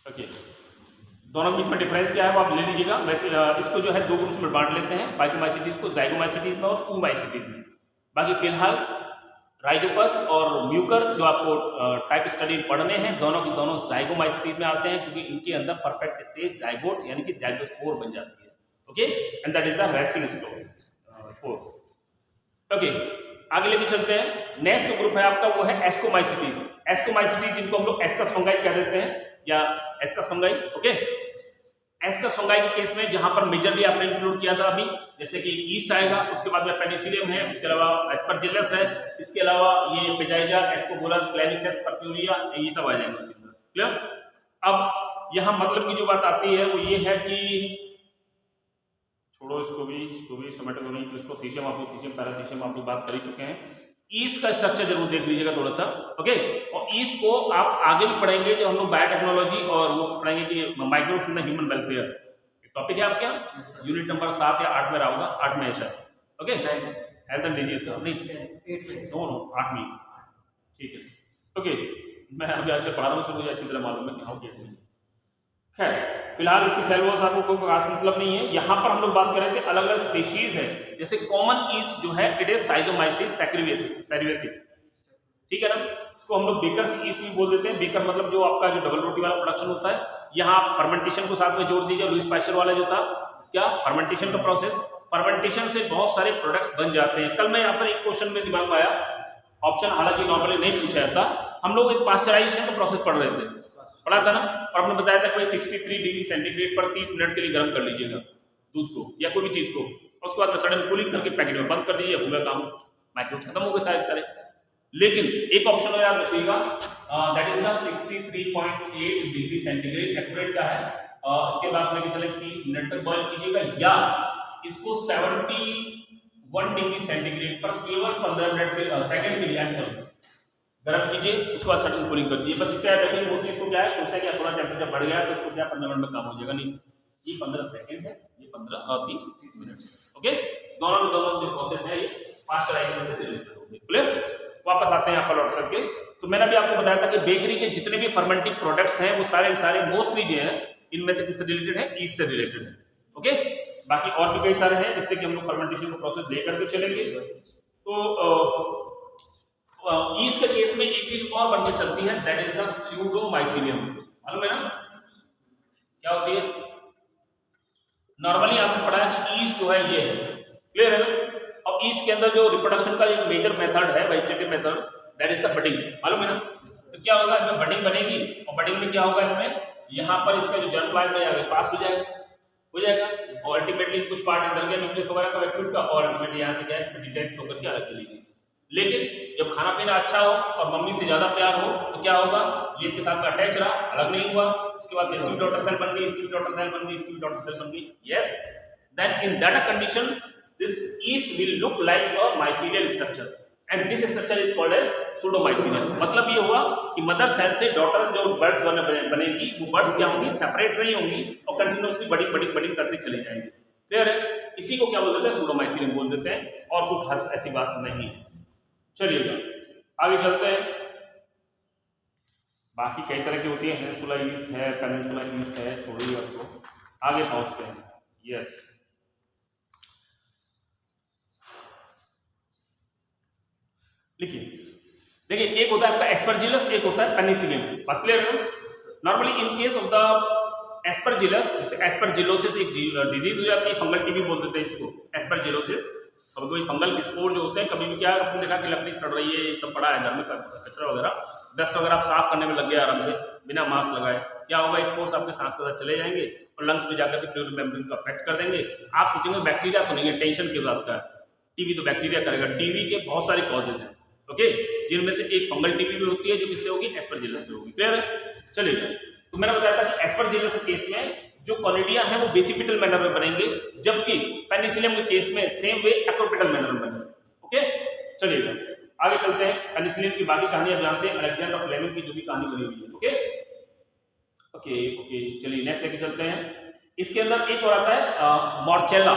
Speaker 2: ओके, दोनों बीच में डिफरेंस क्या है वो आप ले लीजिएगा। वैसे इसको जो है 2 ग्रुप्स में बांट लेते हैं, फाइकोमाइसिटीज को जाइगोमाइसिटीज में और oomaइसिटीज में। बाकी फिलहाल राइजोपस और म्यूकर जो आपको टाइप स्टडी पढ़ने हैं, दोनों के दोनों जाइगोमाइसीटीज में आते हैं, क्योंकि इनके अंदर परफेक्ट स्टेज जाइगोट यानी कि जाइगोस्पोर बन जाती है। Okay, and that is the resting spore. Okay, आगे लेके चलते हैं। नेक्स्ट जो ग्रुप है आपका वो है एस्कोमाइसीटीज। एस्कोमाइसीटीज जिनको हम लोग एस्कस फंगाई कह देते हैं या ascus fungi. Okay, ascus fungi के केस में जहां पर मेजरली आपने इंक्लूड किया था अभी, जैसे कि ईस्ट आएगा, उसके बाद में पेनिसिलियम है, उसके अलावा एस्परजिलस है, इसके अलावा ये पेजाइजा, एस्कोबोलस, क्लेविसेप्स, पर्क्यूरिया, ये सब आ जाएंगे उसके अंदर। क्लियर? अब यहाँ मतलब की जो बात आती है वो ये है कि छोड़ो इसको भी सोमेटोगोनी, क्लिस्टोथीसियम, अपोथीसियम, पैराथीसियम आप लोग बात कर ही चुके हैं। ईस्ट का स्ट्रक्चर जरूर देख लीजिएगा थोड़ा सा। ओके, और ईस्ट को आप आगे भी पढ़ेंगे जब हम लोग बायोटेक्नोलॉजी और वो पढ़ेंगे कि microbes in the human welfare topic है आपके यहाँ, यूनिट नंबर 7 या 8 में रहा होगा, 8 में है शायद। ओके, हेल्थ एंड डिजीज का नहीं, 8 में, ठीक है। ओके, मैं अभी आजकल पढ़ा रहा हूँ, मुझे अच्छी तरह मालूम है कि हाँ। खैर, फिलहाल इसकी सेल वॉल्स आपको कोई खास मतलब नहीं है। यहाँ पर हम लोग बात कर रहे थे अलग अलग स्पीशीज है, जैसे कॉमन ईस्ट जो है इट इज साइजोमाइसिस सैक्रिवेसी, ठीक है ना। इसको हम लोग बेकर्स ईस्ट भी बोल देते हैं। बेकर मतलब जो आपका जो डबल रोटी वाला प्रोडक्शन होता है। यहाँ आप फर्मेंटेशन को साथ में जोड़ दीजिए, लुईस पास्चर वाला जो था क्या फर्मेंटेशन का प्रोसेस, फर्मेंटेशन से बहुत सारे प्रोडक्ट्स बन जाते हैं। कल मैं यहाँ पर एक क्वेश्चन में दिमाग में आया, ऑप्शन हालांकि नॉर्मली नहीं पूछा जाता, हम लोग एक पास्चराइजेशन का प्रोसेस पढ़ रहे थे, पढ़ा था ना, और हमने बताया था कि भाई 63 डिग्री सेंटीग्रेड पर 30 मिनट के लिए गर्म कर लीजिएगा दूध को या कोई भी चीज को, और उसके बाद में सडन कूलिंग करके पैकेट में बंद कर दीजिए, हुआ काम, माइक्रोब्स खत्म हो गए सारे। लेकिन एक ऑप्शन याद रखिएगा, दैट इज ना 63.8 डिग्री सेंटीग्रेड एक्यूरेट का है। इसके बाद लेके चले 30 मिनट तक बॉईल कीजिएगा, या इसको 71 डिग्री सेंटीग्रेड पर केवल 15 मिनट के सेकंड के लिए गर्म कीजिए, उसके बाद सडन कूलिंग कर दीजिए। बस इसका है मोस्टली इसको क्या है, सोचते हैं कि थोड़ा टेम्परेचर बढ़ गया तो इसको क्या 15 मिनट में काम हो जाएगा, नहीं, ये 15 सेकंड है, ये 15 और 30 मिनट। ओके, दोनों जो प्रोसेस है ये पास्चराइजेशन से रिलेटेड होगी। क्लियर? वापस आते हैं यहाँ पर लौट करके। तो मैंने अभी आपको बताया था कि बेकरी के जितने भी फर्मेंटिंग प्रोडक्ट्स हैं वो सारे मोस्टली जो है इनमें से किससे रिलेटेड है, ईस्ट से रिलेटेड है। ओके, बाकी और भी कई सारे हैं जिससे कि हम लोग फर्मेंटेशन का प्रोसेस लेकर के चलेंगे। तो ईस्ट के केस में एक चीज और बनकर चलती है, दैट इज द स्यूडोमाइसीलियम। मालूम है ना क्या होती है? नॉर्मली आपने पढ़ा है कि ईस्ट जो है ये है, क्लियर है ना। और ईस्ट के अंदर जो रिप्रोडक्शन का एक मेजर मेथड है, vegetative method, that is the budding. मालूम है ना। तो क्या होगा, इसमें बडिंग बनेगी, और बडिंग में क्या होगा, इसमें यहाँ पर इसका जो जर्मप्लाज्म है आगे पास हो जाएगा, और अल्टीमेटली कुछ पार्ट अंदर गया न्यूक्लियस वगैरह का वैक्यूल का, और अल्टीमेटली यहाँ से क्या है, इसमें डिटेक्ट होकर के अलग चली गई। लेकिन जब खाना पीना अच्छा हो और मम्मी से ज्यादा प्यार हो तो क्या होगा, ये इसके साथ में अटैच रहा, अलग नहीं हुआ। इसके बाद इसकी भी डॉटर सेल बन गई, इसकी भी डॉटर सेल बन गई, इसकी भी डॉटर सेल बन गई। Yes, then in that condition this yeast will look like a mycelial structure, and this structure is called as pseudomycelium. मतलब ये हुआ कि मदर सेल से डॉटर जो बर्ड्स बनेगी, वो बर्ड्स क्या होंगी, सेपरेट नहीं होंगी और कंटिन्यूअसली बडिंग करते चले जाएंगे। क्लियर है? इसी को क्या बोल देते हैं, सूडोमाइसीलियम बोल देते हैं, और कुछ खास ऐसी बात नहीं है। चलिएगा आगे चलते हैं। बाकी कई तरह की होती है, पेनिनसुला ईस्ट है, पेनिनसुला ईस्ट है, छोड़िए उसको, आगे पहुंचते हैं। यस, देखिए एक होता है आपका एस्परजिलस, एक होता है पेनिसिलियम। बात क्लियर है ना। Normally in case of the Aspergillus, aspergillosis एक डिजीज हो जाती है, फंगल टीबी बोल देते हैं इसको, एस्परजिलोसिस। कभी कोई फंगल स्पोर जो होते हैं, कभी भी क्या आपने देखा कि लकड़ी सड़ रही है, ये सब पड़ा है घर में, कचरा वगैरह, डस्ट वगैरह आप साफ करने में लग गए आराम से बिना मास्क लगाए, क्या होगा, स्पोर्स आपके सांस के साथ चले जाएंगे और लंग्स में जाकर के प्यूरिन मेम्ब्रेन को अफेक्ट कर देंगे। आप सोचेंगे बैक्टीरिया तो नहीं है, टेंशन की बात का, टीबी तो बैक्टीरिया करेगा। टीबी के बहुत सारे कॉजेज हैं, ओके, जिनमें से एक फंगल टीबी भी होती है जो किससे होगी, एस्परजिलस से होगी। क्लियर है? चलिए, तो मैंने बताया था कि एस्परजिलस के केस में जो कॉनिडिया है वो बेसिपिटल मैनर में बनेंगे, जबकि पेनिसिलियम के केस में सेम वे एक्रोपिटल मैनर में बनेंगे। ओके, चलिए आगे चलते हैं। पेनिसिलियम की बाकी कहानी आप जानते हैं, अलेक्जेंडर फ्लेमिंग की जो भी कहानी बनी हुई है। ओके, चलिए नेक्स्ट लेके चलते हैं। इसके अंदर एक और आता है मॉर्चेला।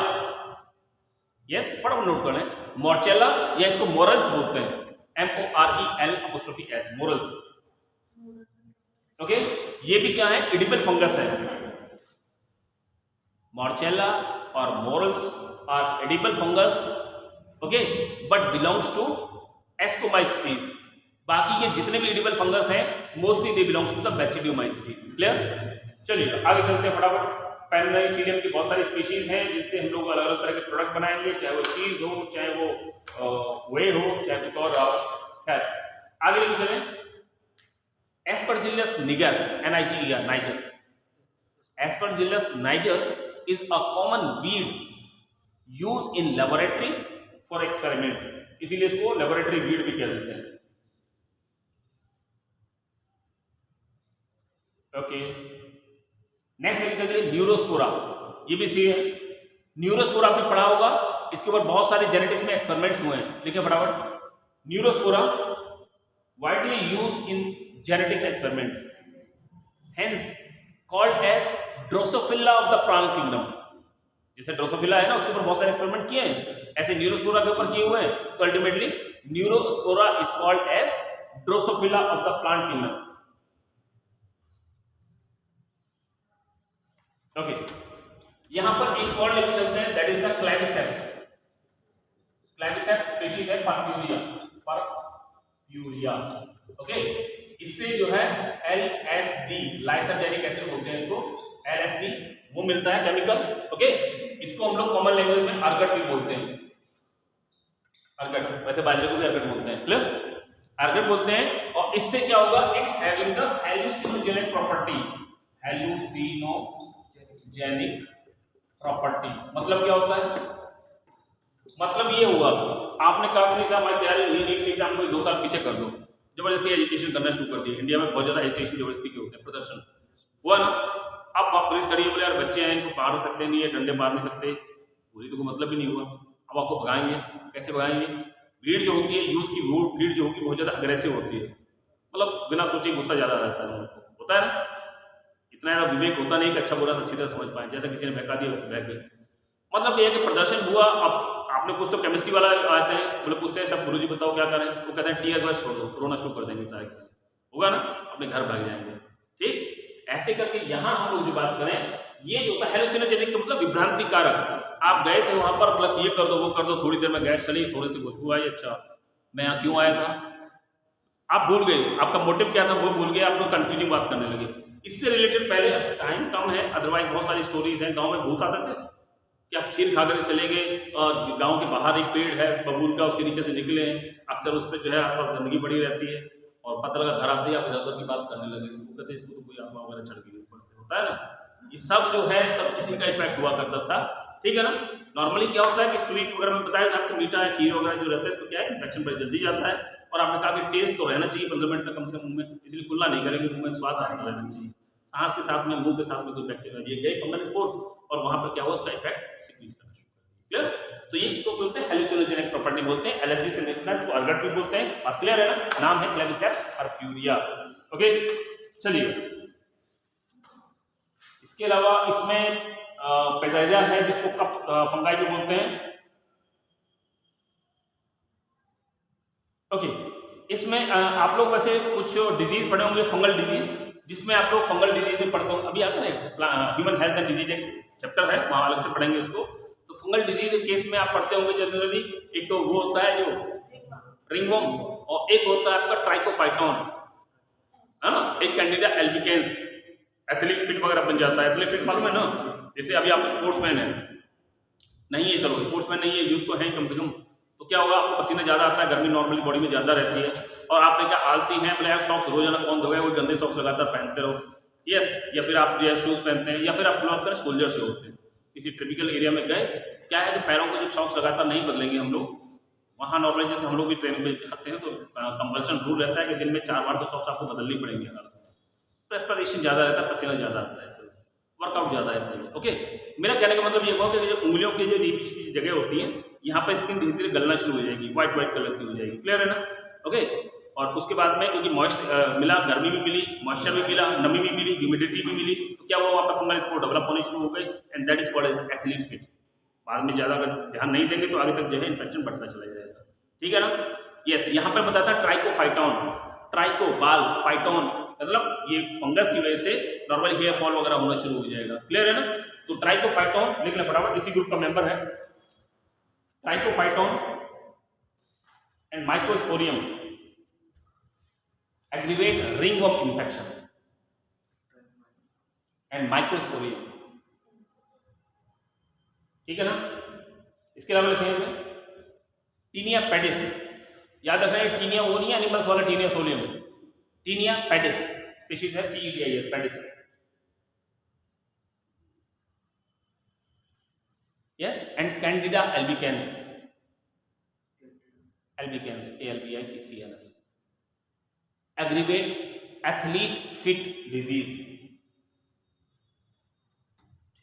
Speaker 2: यस, फटाफट नोट कर लें, मॉर्चेला या इसको मोरल्स बोलते हैं, MOREL', मोरल्स। ओके, ये भी क्या है, एडिबल फंगस है। Morchella or morels are edible fungus, okay, but belongs to ascomycetes. बाकी के जितने भी एडिबल फंगस हैं mostly they belongs to the basidiomycetes. Clear? चलिए आगे चलते हैं फटाफट। पेनिसिलियम की बहुत सारी स्पीशीज हैं जिनसे हम लोग अलग अलग तरह के प्रोडक्ट बनाएंगे, चाहे वो चीज हो, चाहे वो वे हो, चाहे कुछ और रहा हो। खैर आगे लेके चलें। Aspergillus nigger, NIGER, niger. Aspergillus niger is a common weed use in laboratory for experiments, इसीलिए इसको लेबोरेटरी वीड भी कह देते हैं। ओके नेक्स्ट लेके चलते हैं न्यूरोस्पोरा। ये भी सी है। न्यूरोस्पोरा आपने पढ़ा होगा, इसके ऊपर बहुत सारे जेनेटिक्स में एक्सपेरिमेंट्स हुए हैं। देखिए फटाफट। Neurospora widely use in genetics experiments, hence called as Drosophila of the plant kingdom. जैसे ड्रोसोफिला है ना, उसके ऊपर बहुत सारे एक्सपेरिमेंट किए हैं, ऐसे न्यूरोस्पोरा के ऊपर किए हुए हैं। तो ultimately Neurospora is called as Drosophila of the plant kingdom. Okay यहां पर एक और लेके चलते हैं, that is the Claviceps. Claviceps species है परप्यूरिया, परप्यूरिया। ओके इससे जो है LSD लाइसर्जेनिक एसिड बोलते हैं इसको, LSD वो मिलता है केमिकल। ओके इसको हम लोग कॉमन लैंग्वेज में अर्गट भी बोलते हैं। अर्गट, वैसे बायोलॉजी को भी अर्गट बोलते हैं। क्लियर? अर्गट बोलते हैं। और इससे क्या होगा, it having the हेलुसिनोजेनिक property. हेलुसिनोजेनिक property मतलब क्या होता है? मतलब ये हुआ, आपने कहा कि नहीं साहब आज तैयारी नहीं, नीट एग्जाम को 2 साल पीछे कर दो, जबरदस्ती एजुटेशन करना शुरू कर दिया। इंडिया में बहुत ज्यादा एजुटेशन जबरदस्ती के होते हैं, प्रदर्शन हुआ ना। अब आप पुलिस करिए, बोले यार बच्चे हैं इनको मार सकते नहीं है, डंडे मार नहीं सकते, पूरी तो कोई मतलब ही नहीं हुआ। अब आपको भगाएंगे, कैसे भगाएंगे? भीड़ जो होती है, यूथ की भीड़ जो होगी बहुत ज्यादा अग्रेसिव होती है, मतलब बिना सोचे गुस्सा ज्यादा रहता है उनको, होता है ना। इतना ज्यादा विवेक होता नहीं कि अच्छा बुरा अच्छी तरह समझ पाए, जैसा किसी ने बहका दिया वैसे बहक गए। मतलब ये है कि प्रदर्शन हुआ। अब आपने कुछ तो केमिस्ट्री वाला आते हैं, बोले पूछते हैं सब गुरुजी बताओ क्या करें, वो कहते हैं टीयर गैस छोड़ दो, रोना शुरू कर देंगे सारे, होगा ना, अपने घर भाग जाएंगे। ठीक ऐसे करके यहाँ हम लोग जो बात करें, ये जो होता है हेलुसिनोजेनिक का मतलब विभ्रांति कारक। आप गए थे वहां पर, मतलब ये कर दो वो कर दो, थोड़ी देर में गैस चली, थोड़ी सी खुशबू आई, अच्छा मैं यहाँ क्यों आया था, आप भूल गए, आपका मोटिव क्या था वो भूल गए, आप लोग कंफ्यूजिंग बात करने लगे। इससे रिलेटेड पहले टाइम कम है, अदरवाइज बहुत सारी स्टोरीज हैं। गाँव में भूत आते थे कि आप खीर खाकर चले गए, गांव के बाहर एक पेड़ है बबूल का, उसके नीचे से निकले, अक्सर उस पर जो है आसपास गंदगी पड़ी रहती है, और पता लगा घर आते ही आप इधर उधर की बात करने लगे, वो कहते इसको तो कोई आत्मा वगैरह चढ़ गई ऊपर से, होता है ना। ये सब जो है सब इसी का इफेक्ट हुआ करता था। ठीक है ना। नॉर्मली क्या होता है कि स्वीट वगैरह में बताया था आपको, मीठा है खीर वगैरह जो रहता है इसको क्या है, इन्फेक्शन बड़ी जल्दी जाता है। और आपने कहा कि टेस्ट तो रहना चाहिए 15 मिनट तक कम से कम मुंह में, इसलिए खुला नहीं करेंगे, मुंह में स्वाद आता रहना चाहिए, सांस के साथ में मुंह के साथ में कोई बैक्टीरिया ये गए फंगल स्पोर्स, और वहां पर क्या हुआ उसका इफेक्ट सिक्रीट करना शुरू कर दिया। क्लियर? तो ये इसको बोलते हैं हेलुसिनोजेनिक प्रॉपर्टी बोलते हैं, एलर्जी से निकलना इसको अर्गट भी बोलते हैं। और क्लियर है ना, नाम है क्लेविसेप्स परप्यूरिया। ओके चलिए, इसके अलावा इसमें पेजाइजा है जिसको कप फंगाई भी बोलते हैं। ओके इसमें आप लोग वैसे कुछ डिजीज पढ़े होंगे, फंगल डिजीज, जिसमें आप लोग फंगल डिजीज में पढ़ते हो, अभी आगे ना ह्यूमन हेल्थ एंड डिजीज एक चैप्टर है, वहां अलग से पढ़ेंगे इसको। तो फंगल डिजीज के केस में आप पढ़ते होंगे जनरली, एक तो वो होता है जो रिंगवर्म, और एक होता है आपका ट्राइकोफाइटोन, है ना, एक कैंडिडा एल्बिकेंस, एथलीट फिट वगैरह बन जाता है। एथलीट फिट मालूम है ना, जैसे अभी आप स्पोर्ट्समैन है, नहीं है, चलो स्पोर्ट्समैन नहीं है, यूथ तो है कम से कम, तो क्या होगा, आपको पसीना ज्यादा आता है, गर्मी नॉर्मली बॉडी में ज्यादा रहती है, और आपने क्या आलसी हैं, बोले यार सॉक्स रोजाना कौन धोए, वो गंदे सॉक्स लगातार पहनते रहो, यस, या फिर आप जो है शूज पहनते हैं, या फिर आप लोग करें सोल्जर से होते हैं, किसी ट्रॉपिकल एरिया में गए, क्या है कि पैरों को जब सॉक्स लगातार नहीं बदलेंगे हम लोग, वहाँ नॉर्मली जैसे हम लोग भी ट्रेनिंग में खाते हैं तो कंपल्सन रूल रहता है कि दिन में 4 बार तो सॉक्स आपको बदलनी पड़ेंगी, ट्रांसपिरेशन ज्यादा रहता है, पसीना ज्यादा आता है, इस वजह से वर्कआउट ज्यादा है इसलिए। ओके मेरा कहने का मतलब ये हुआ कि जो उंगलियों की जो बीच की जगह होती है, यहाँ पर स्किन धीरे धीरे गलना शुरू हो जाएगी, व्हाइट कलर की हो जाएगी। क्लियर है ना। ओके और उसके बाद में क्योंकि मॉइस्ट मिला, गर्मी भी मिली, मॉइस्चर भी मिला, नमी भी मिली, ह्यूमिडिटी भी मिली, तो क्या हुआ, वहाँ पर फंगल स्पोर डेवलप होने शुरू हो गए, and that is called as athlete foot. बाद में ज्यादा अगर ध्यान नहीं देंगे तो आगे तक जो है इन्फेक्शन बढ़ता चला जाएगा। ठीक है ना। यस यहाँ पर बताया था ट्राइकोफाइटोन, ट्राइको बाल, फाइटोन मतलब ये फंगस की वजह से नॉर्मली हेयर फॉल वगैरह होना शुरू हो जाएगा। क्लियर है ना। तो ट्राइकोफाइटोन लिख लें फटाफट, इसी ग्रुप का मेंबर है Trichophyton. and Mycosporium aggravate ring of infection and Mycosporium, ठीक है ना। इसके अलावा लिखेंगे टीनिया पेडिस, याद रखना है टीनिया वो नहीं है एनिमल्स वाला Taenia solium, tinea pedis species है, PEDIS pedis. Yes, and Candida albicans, ALBICANS, aggravate athlete fit disease,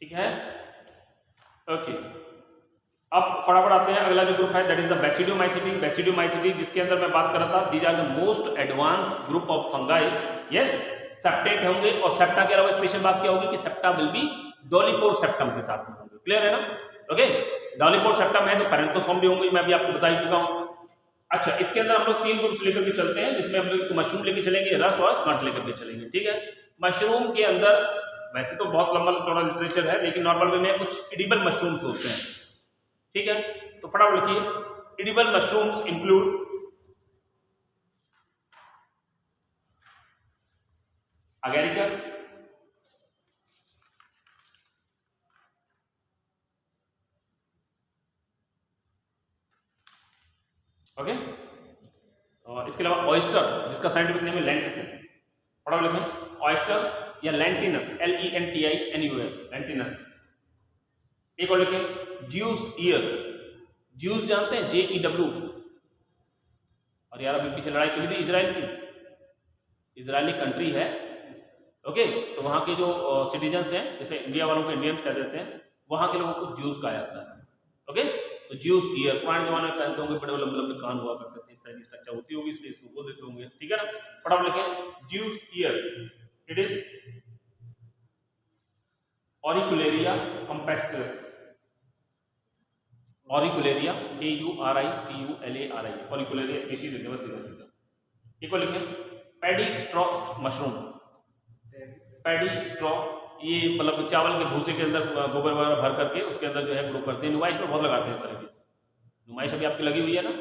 Speaker 2: ठीक है। ओके, अब फटाफट आते हैं अगला जो ग्रुप है that is the basidiomycete. Basidiomycete जिसके अंदर मैं बात कर रहा था, these are the most advance group of fungi. Yes, septate होंगे और सेप्टा के अलावा स्पेशल बात क्या होगी कि सेप्टा विल बी डोलिपोर सेप्टम के साथ में होंगे, क्लियर है ना। ओके, डॉलीपोर सेप्टम है तो पैरेंथोसोम भी होंगे, मैं भी आपको बता ही चुका हूं। अच्छा, इसके अंदर हम लोग 3 ग्रुप्स लेकर के चलते हैं, जिसमें हम लोग मशरूम लेके चलेंगे, रस्ट और स्मट लेकर के चलेंगे, ठीक है। मशरूम के अंदर वैसे तो बहुत लंबा चौड़ा लिटरेचर है, लेकिन नॉर्मल वे में कुछ एडिबल मशरूम्स होते हैं, ठीक है। तो फटाफट लिखिए, edible mushrooms include Agaricus, okay, और इसके अलावा ऑयस्टर जिसका साइंटिफिक नेम है लेंटिस है, फटाफट लिखें ऑयस्टर या लेंटिनस, LENTINUS, लेंटिनस। एक और लिखें ज्यूस ईयर, ज्यूस जानते हैं JEW, और यार अभी पीछे लड़ाई चली थी इजराइल की, इजरायली कंट्री है, ओके, तो वहां के जो सिटीजन्स हैं, जैसे इंडिया वालों को इंडियंस कह देते हैं, वहां के लोगों को ज्यूस कहा जाता है, ओके। तो ज्यूस ईयर पुराने जमाने में पहनते होंगे, बड़े लंबे लंबे कान हुआ करते थे, इस तरह की स्ट्रक्चर होती होगी, इसलिए इसको बोल देते होंगे, ठीक है ना। फटाफट लिखें Jew's ear, it is Auricularia campestris, Auricularia AURICULARI, Auricularia species university. एक और लिखें paddy straw mushroom, paddy straw, ये मतलब चावल के भूसे के अंदर गोबर वगैरह भर करके उसके अंदर जो है ग्रो करते हैं, नुमाइश में बहुत लगाते हैं इस तरह की नुमाइश। अभी आपकी लगी हुई है ना,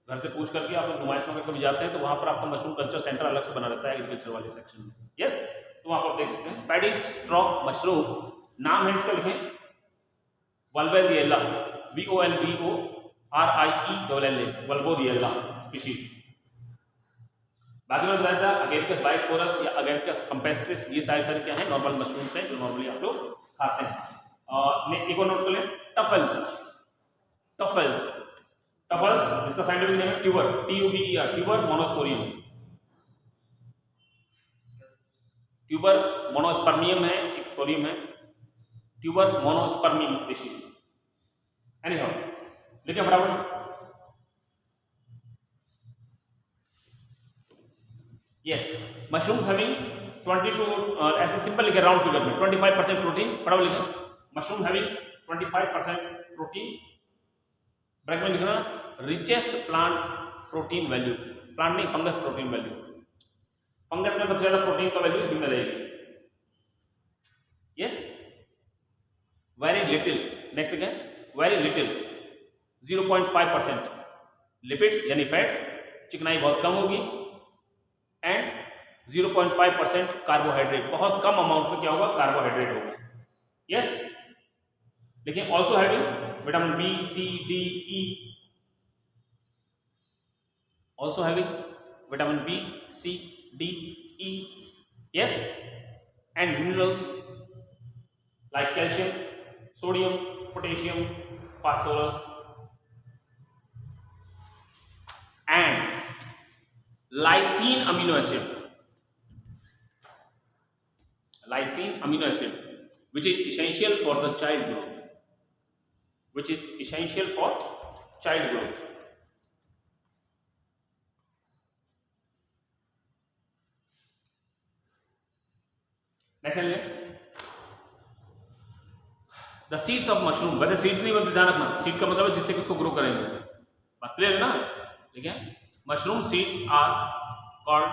Speaker 2: घर से पूछ करके आप नुमाइश में कभी जाते हैं तो वहां पर आपका मशरूम कल्चर सेंटर अलग से बना रहता है एग्रीकल्चर वाले सेक्शन में, यस। तो वहां पर देख सकते हैं पैडी स्ट्रॉ मशरूम, नाम है इसका लिखें वल्बोरिएला, VOLVORIELLA, वल्बोरिएला स्पीशीज। बाकी में बताया था अगेरिकस बाइस्पोरस या अगेरिकस कंपेस्ट्रिस, ये सारे क्या है नॉर्मल मशरूम्स हैं जो नॉर्मली आप लोग खाते हैं। एक और नोट कर लें टफल्स, टफल्स, टफल्स इसका साइंटिफिक नेम है ट्यूबर, TUBER, ट्यूबर मोनोस्पोरियम, ट्यूबर मोनोस्पर्मियम है, एक स्पोरियम है, ट्यूबर मोनोस्पर्मियम स्पीशीज। एनीहाउ लिखिए फटाफट, यस, मशरूम्स हैविंग 22 ऐसे सिंपल लिखे राउंड फिगर में 25% प्रोटीन, फटाफट लिखे मशरूम हैविंग 25% प्रोटीन, ब्रैकेट में लिखना richest plant protein value, plant नहीं फंगस प्रोटीन वैल्यू, फंगस में सबसे ज्यादा प्रोटीन का वैल्यू इसी में रहेगी, यस। वेरी लिटिल, नेक्स्ट लिखें वेरी लिटिल 0.5% लिपिड्स यानी फैट्स, चिकनाई बहुत कम होगी, एंड 0.5% कार्बोहाइड्रेट, बहुत कम अमाउंट में क्या होगा कार्बोहाइड्रेट होगा, यस। लेकिन also having vitamin B, C, D, E, also having vitamin B, C, D, E, yes, and minerals like calcium, sodium, potassium, phosphorus, and lysine amino acid, lysine amino acid, which is essential for the child growth, which is essential for child growth. Next है the seeds of mushroom, वैसे seeds नहीं मतलब ध्यान रखना, seed का मतलब है जिससे उसको ग्रो करेंगे, बात क्लियर है ना, ठीक है। Mushroom seeds are called,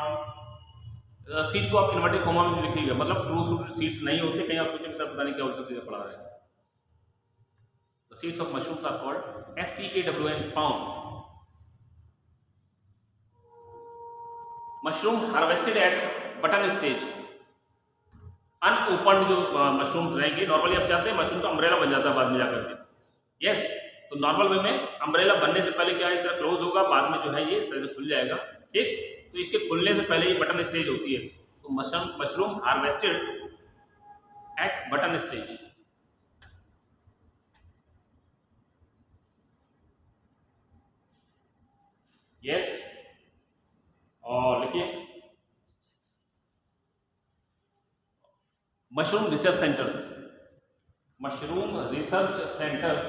Speaker 2: seed को आप इन्वर्टेड कॉमा में लिखिएगा, मतलब ट्रू सीड्स नहीं होते, कहीं आप सोचेंगे सर पता नहीं क्या उल्टा सीधा पड़ा है। The seeds of mushrooms are called SPAWN, spawn, mushroom harvested at button stage, unopen जो मशरूम्स रहेंगे, नॉर्मली आप जानते हैं मशरूम का अम्ब्रेला बन जाता है बाद में जाकर के, यस। तो नॉर्मल वे में अम्ब्रेला बनने से पहले क्या है, इस तरह क्लोज होगा, बाद में जो है ये इस तरह से खुल जाएगा, ठीक। तो इसके खुलने से पहले ही बटन स्टेज होती है। तो mushroom harvested at button stage, yes. और लिखिए mushroom research centers, mushroom research centers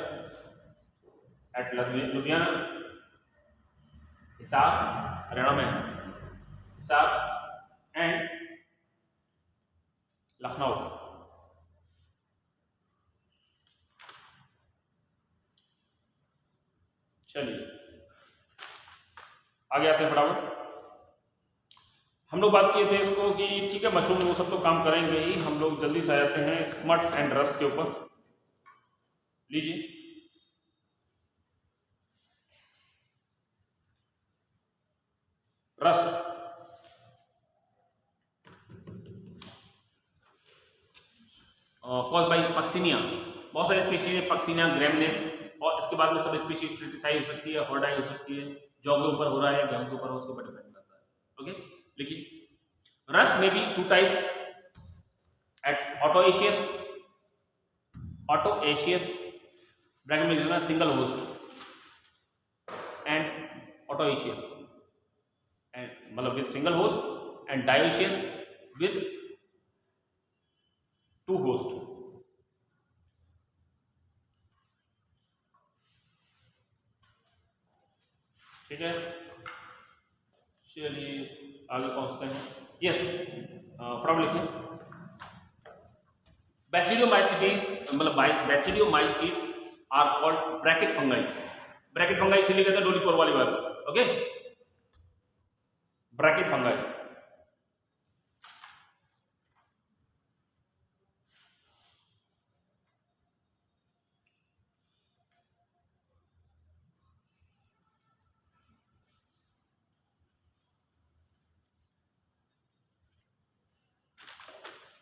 Speaker 2: at Ludhiana, Hisar Haryana में, हिसार एंड लखनऊ। चलिए आगे आते हैं फटाफट। हम लोग बात किए थे इसको कि ठीक है मशरूम वो सब तो काम करेंगे ही, हम लोग जल्दी से आ जाते हैं स्मट एंड रस्ट के ऊपर। लीजिए रस्ट, कॉज बाई पक्सिनिया, बहुत सारे स्पीशीज है, पक्सिनिया, ग्रेमनेस, और इसके बाद में सब स्पीशीज क्रिटिसाइज हो सकती है, हॉर्डाई हो सकती है, जौ के ऊपर हो रहा है, गेहूं के ऊपर, उसके ऊपर डिपेंड करता है। ओके, लिखिए रस्ट में भी टू टाइप एट ऑटोएशियस ब्रैकेट में लिखना सिंगल होस्ट एंड ऑटोएशियस एंड मतलब with single host and dioecious with two host. ठीक है, चलिए आगे पहुंचते हैं। यस, फटाफट लिखिए बैसिडियोमाइसीटीज मतलब basidiomycetes are called bracket fungi. Bracket fungi इसलिए कहते हैं डोलीपोर वाली बात। Okay, bracket fungi.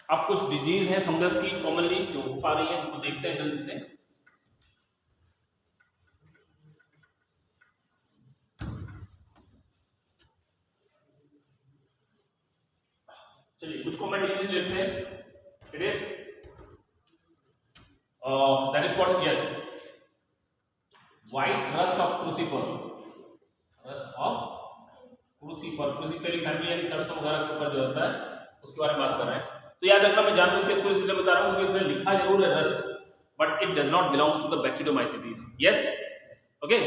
Speaker 2: अब कुछ डिजीज है फंगस की कॉमनली जो हो पा रही है, उनको देखते हैं जल्दी से। चलिए कुछ कॉमन डिजीज लेते हैं। It is that is what, yes, white rust of crucifer. Rust of crucifer, Cruciferae family यानी सरसों वगैरह के ऊपर जो होता है उसके बारे में बात कर रहे हैं। तो याद रखना, मैं जानबूझ के इसको इसलिए बता रहा हूं क्योंकि इसमें लिखा जरूर है rust, but it does not belongs to the basidiomycetes. Yes, okay.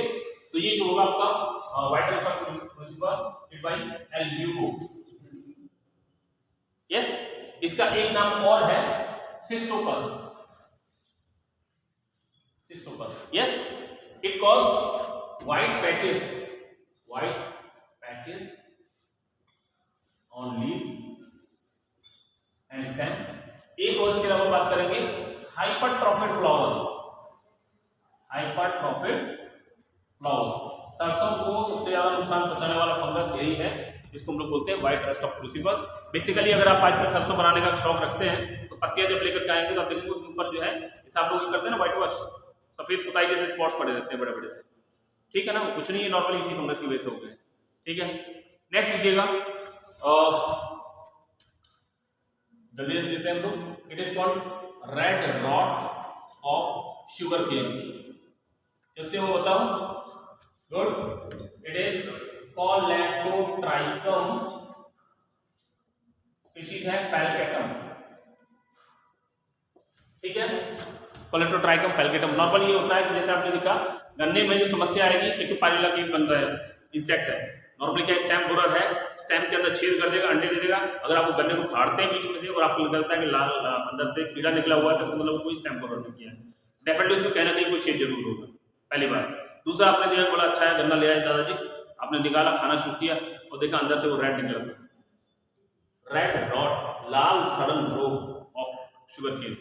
Speaker 2: तो ये जो होगा आपका white rust of crucifer it by Albugo. Yes, इसका एक नाम और है Cystopus. Cystopus, yes, it cause white patches on leaves and stem. एक और इसके अलावा बात करेंगे हाइपरट्रॉफिड फ्लावर। हाइपरट्रॉफिड फ्लावर, सरसों को सबसे ज्यादा नुकसान पहुंचाने वाला फंगस यही है, जिसको हम लोग बोलते हैं white rust of crucifer. Basically अगर आप आज में सरसों बनाने का शौक रखते हैं तो पत्तियां जब लेकर के आएंगे तो आप देखेंगे उसके ऊपर जो है जैसे आप लोग करते हैं ना व्हाइट वॉश, सफेद पुताई जैसे स्पॉट्स पड़े रहते हैं बड़े बड़े से। ठीक है ना, वो कुछ नहीं है, नॉर्मली इसी फंगस की वजह से हो गए। ठीक है, नेक्स्ट लीजिएगा, जल्दी जल्दी लेते हैं हम लोग। It is called red rot of sugar cane. कैसे हो बताओ? Good, it is Colletotrichum, species है फैल्केटम। ठीक है, कोलेटोट्राइकम फैल्केटम। नॉर्मली ये होता है कि जैसे आपने देखा गन्ने में जो समस्या आएगी, एक तो पारिला कीट बनता है, इंसेक्ट है। नॉर्मली क्या स्टेम बोरर है, स्टेम के अंदर छेद कर देगा, अंडे दे देगा। अगर आप वो गन्ने को फाड़ते हैं बीच में से और आपको निकलता है कि लाल अंदर से कीड़ा निकला हुआ है, तो मतलब कोई स्टेम बोरर नहीं किया है। डेफिनेटली उसमें कहीं ना कहीं कोई छेद जरूर होगा, पहली बात। दूसरा, आपने देखा बोला अच्छा है गन्ना ले आए दादाजी, आपने निकाला, खाना शुरू किया और देखा अंदर से वो रेड निकला था। रेड रॉट, लाल सड़न रोग ऑफ शुगर केन।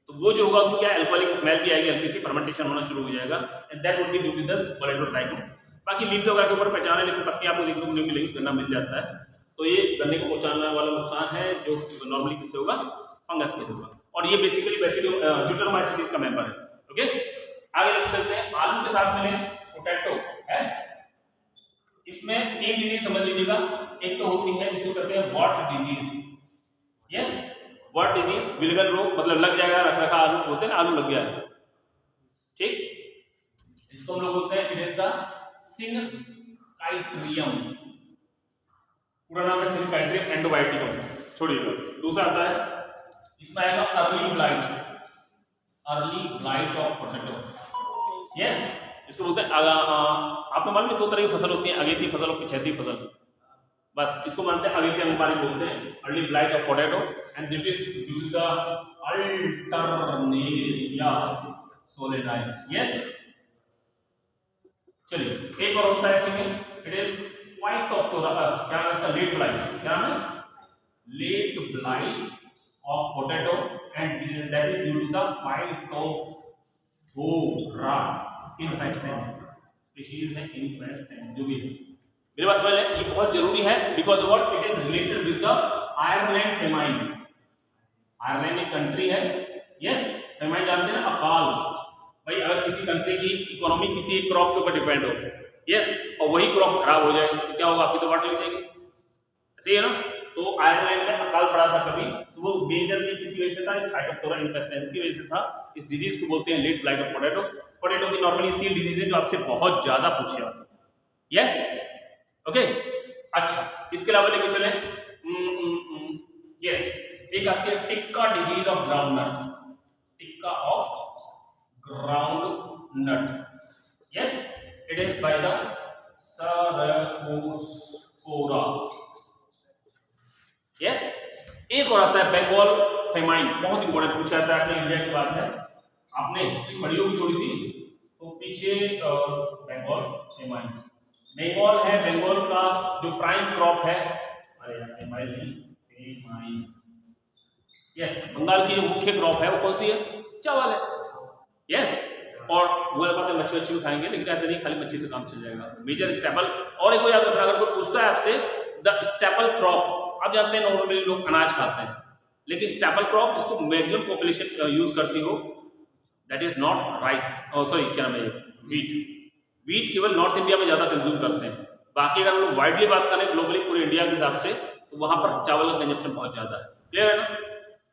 Speaker 2: तो वो जो होगा उसमें क्या अल्कोहलिक स्मेल भी आएगी, हल्की सी फर्मेंटेशन होना शुरू हो जाएगा, and that would be due to the Colletotrichum. बाकी लीव्स वगैरह के ऊपर पहचान है, लेकिन पत्ती आपको देखने को नहीं मिलेगी, गन्ना मिल जाता है। तो ये गन्ने को पहुंचाने वाला नुकसान है जो नॉर्मली किससे होगा, फंगस से होगा। और ये बेसिकली ड्यूटेरोमाइसीट्स का मेंबर है। ओके, आगे लेकर चलते हैं। आलू के साथ मिले पोटैटो है, इसमें 3 डिजीज समझ लीजिएगा। एक तो होती है जिसको कहते हैं wart disease, yes wart disease, विलगन रोग, मतलब लग जाएगा, रख रखा आलू बोलते हैं ना, आलू लग गया है, ठीक, इसको हम लोग बोलते हैं इट इज द सिनकाइट्रियम, पूरा नाम है सिनकाइट्रियम एंडोबायोटिकम, छोड़िएगा। दूसरा आता है, इसमें आएगा early blight of potato, yes इसको बोलते हैं आपको मालूम है 2 तरह की फसल होती है, अगेती फसल और पिछैती फसल, बस इसको मानते हैं अगेती अंगपानी बोलते हैं, early blight of potato and this is due to the Alternaria solani, yes. चलिए एक और होता है इसमें, इट इज फाइट ऑफ क्या नाम है इसका, लेट ब्लाइट, क्या नाम है, late blight of potato and that is due to the Phytophthora infestans, species है इन्फेस्टेंस जो भी है, मेरे पास वाले ये बहुत जरूरी है because what it is related with the Ireland famine. Ireland एक कंट्री है, यस फेमाइन जानते हैं ना, अकाल, भाई अगर किसी कंट्री की इकोनॉमी किसी एक क्रॉप के ऊपर डिपेंड हो, यस और वही क्रॉप खराब हो जाए तो क्या होगा, आपकी तो वाट लग जाएगी, सही है ना। तो आयरलैंड में अकाल पड़ा था कभी, तो वो मेजरली किसी वजह से था, इस फाइटोप्थोरा इन्फेस्टेंस की वजह से था। इस डिजीज को बोलते हैं late blight of potato. Potato की नॉर्मली 3 डिजीज है जो आपसे बहुत ज्यादा पूछे जाते हैं, यस ओके। अच्छा इसके अलावा लेके चले, यस एक आती है tikka disease of groundnut, tikka of groundnut, yes it is by the Cercospora, yes. एक और आता है बंगाल फेमाइन, बहुत इंपॉर्टेंट पूछा जाता है, अपने इंडिया की बात है, आपने हिस्ट्री पढ़ी होगी थोड़ी सी, तो पीछे बंगाल फेमाइन, बंगाल है, बंगाल का जो प्राइम क्रॉप है, अरे यार फेमाइन, यस बंगाल की जो मुख्य क्रॉप है वो कौन सी है, चावल है, यस। और वो बात है मच्छी खाएंगे, लेकिन ऐसे नहीं खाली मच्छी से काम चल जाएगा, मेजर स्टेपल। और एक को याद रखना, अगर कोई पूछता है आपसे द स्टेपल क्रॉप, आप जानते हैं नॉर्मली लोग अनाज खाते हैं, लेकिन स्टेपल क्रॉप जिसको मैक्सिमम पॉपुलेशन यूज करती हो that is not rice, sorry क्या नाम है, व्हीट। व्हीट केवल नॉर्थ इंडिया में ज्यादा कंज्यूम करते हैं, बाकी अगर हम लोग वाइडली बात करें ग्लोबली पूरे इंडिया के हिसाब से, तो वहां पर चावल का कंजप्शन बहुत ज्यादा है, क्लियर है ना।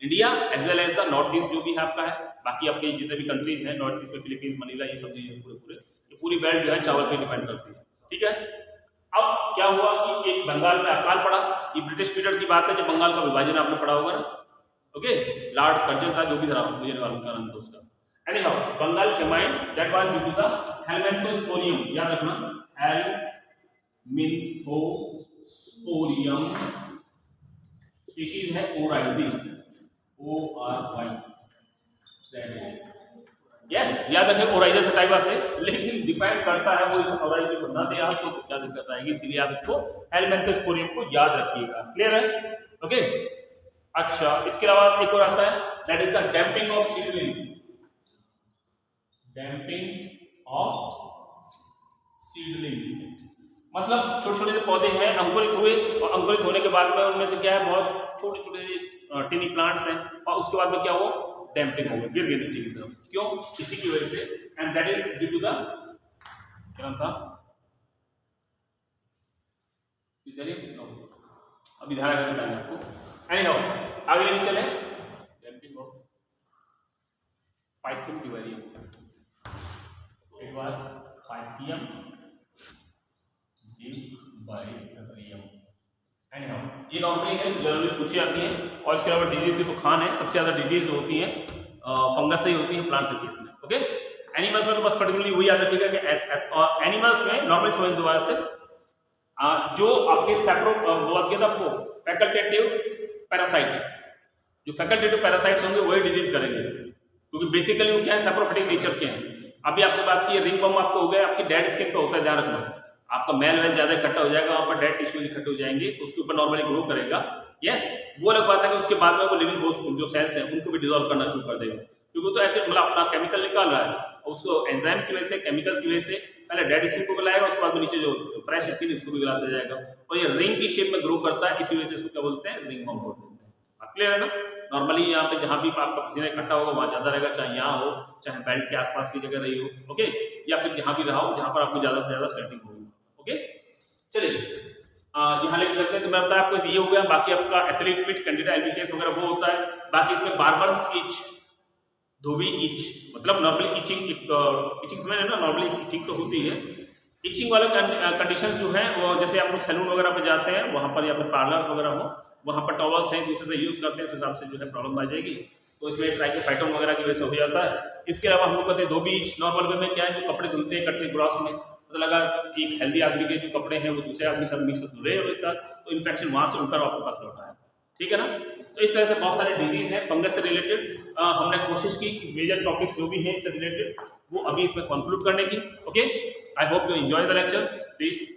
Speaker 2: India as well as the north east जो भी है आपका है, बाकी आपके जितने भी कंट्रीज हैं नॉर्थ ईस्ट में, फिलीपींस, मनीला, ये सब चीजें पूरे ये पूरी बेल्ट जो है चावल पे डिपेंड करती है, ठीक है। अब क्या हुआ कि एक बंगाल में अकाल पड़ा, ये ब्रिटिश पीरियड की बात है जब बंगाल का विभाजन आपने पढ़ा होगा ना, ओके, लॉर्ड कर्जन था जो भी था, मुझे नहीं मालूम क्या नाम था उसका, anyhow Bengal famine that was due to the Helminthosporium, याद रखना हेलमिंथोस्पोरियम, स्पीशीज है ओराइजी, ORY, यस याद रखें ओराइजा सटाइवा से, लेकिन डिपेंड करता है वो इस ओराइजा को ना दे आपको तो क्या दिक्कत आएगी, इसीलिए आप इसको हेलमिंथोस्पोरियम को याद रखिएगा, क्लियर है, ओके। अच्छा इसके अलावा एक और आता है that is the damping off seedling, damping off seedlings, मतलब छोटे छोटे से पौधे हैं, अंकुरित हुए और अंकुरित होने के बाद में उनमें से क्या है, बहुत छोटे छोटे टिनी प्लांट्स हैं, और उसके बाद में क्या हुआ, डैम्पिंग हो गया, गिर गए नीचे की तरफ, क्यों, इसी की वजह से, and that is due to the क्या था, अभी ध्यान रखना बताएंगे आपको, एनीहाउ आगे लेके चले, damping off Pythium debaryanum, it was Pythium debaryanum, anyhow ये नॉर्मली है, जनरली पूछी जाती है। और इसके अलावा डिजीज की तो खान है, सबसे ज्यादा डिजीज होती है फंगस से ही होती है, प्लांट से केस में, ओके। एनिमल्स में तो बस पर्टिकुलरली वही याद रखिएगा कि एनिमल्स में नॉर्मली समझ दोबारा से जो आपके आपको फैकल्टेटिव पैरासाइट, जो फैकल्टेटिव पैरासाइट्स होंगे वही डिजीज करेंगे, क्योंकि बेसिकली वो क्या है, सैप्रोफिटिक नेचर के हैं। अभी आपसे बात की रिंगवर्म आपको हो गया, आपकी डेड स्किन पे होता है, ध्यान रखना, आपका मेल वेल ज्यादा इकट्ठा हो जाएगा, वहां पर डेड टिश्यूज इकट्ठे हो जाएंगे, तो उसके ऊपर नॉर्मली ग्रो करेगा, यस। वो अलग बात है कि उसके बाद में वो लिविंग होस्ट जो सेल्स हैं उनको भी डिसॉल्व करना शुरू कर देगा, क्योंकि तो ऐसे मतलब अपना केमिकल निकाल रहा है, उसको एंजाइम की वजह से, केमिकल्स की वजह से पहले डेड स्किन को गलाएगा, उसके बाद में नीचे जो फ्रेश स्किन इसको भी गलाता जाएगा, और ये रिंग की शेप में ग्रो करता है, इसी वजह से इसको क्या बोलते हैं, रिंग वर्म बोलते हैं। बात क्लियर है ना? नॉर्मली यहाँ पे जहाँ भी आपका पसीना इकट्ठा होगा वहाँ ज़्यादा रहेगा, चाहे यहाँ हो, चाहे बेल्ट के आसपास की जगह रही हो, ओके, या फिर जहाँ भी रहा हो जहाँ पर आपको ज़्यादा से ज़्यादा स्वेटिंग होगी, ओके। चलिए यहाँ लेके चलते हैं। तो मैं बताया आपको ये हो गया। बाकी आपका एथलीट फिट, कैंडिडेट एलबीकेएस वगैरह वो होता है। बाकी इसमें बार्बर्स इच, धोबी इच, मतलब नॉर्मली इचिंग, इचिंग समझ ना, नॉर्मली इचिंग तो होती है। इचिंग वाला कंडीशंस जो है वो जैसे आप लोग सैलून वगैरह पे जाते हैं वहाँ पर, या फिर पार्लर्स वगैरह हो, वहाँ पर टॉवल्स हैं दूसरे से यूज़ करते हैं, उस हिसाब से जो है प्रॉब्लम आ जाएगी। तो इसमें ट्राइकोफाइटोन वगैरह की वजह से हो जाता है। इसके अलावा हम लोग कहते हैं धोबी इच। नॉर्मल वे में क्या है, जो कपड़े धुलते हैं इकट्ठे ग्रॉस में, मतलब लगा कि एक हेल्दी आदमी के जो कपड़े हैं वो दूसरे आदमी के साथ मिक्स धुले एक साथ, तो इन्फेक्शन वहाँ से उठकर आपके पास लौटा है, ठीक है ना। तो इस तरह से बहुत सारे डिजीज हैं फंगस से रिलेटेड। हमने कोशिश की मेजर टॉपिक जो भी है इससे रिलेटेड वो अभी इसमें कंक्लूड करने की, okay. I hope you enjoy the lecture please.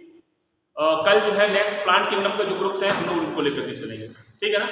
Speaker 2: कल जो है नेक्स्ट प्लांट किंगडम के जो ग्रुप्स हैं हम लोग उनको लेकर के चलेंगे, ठीक है ना।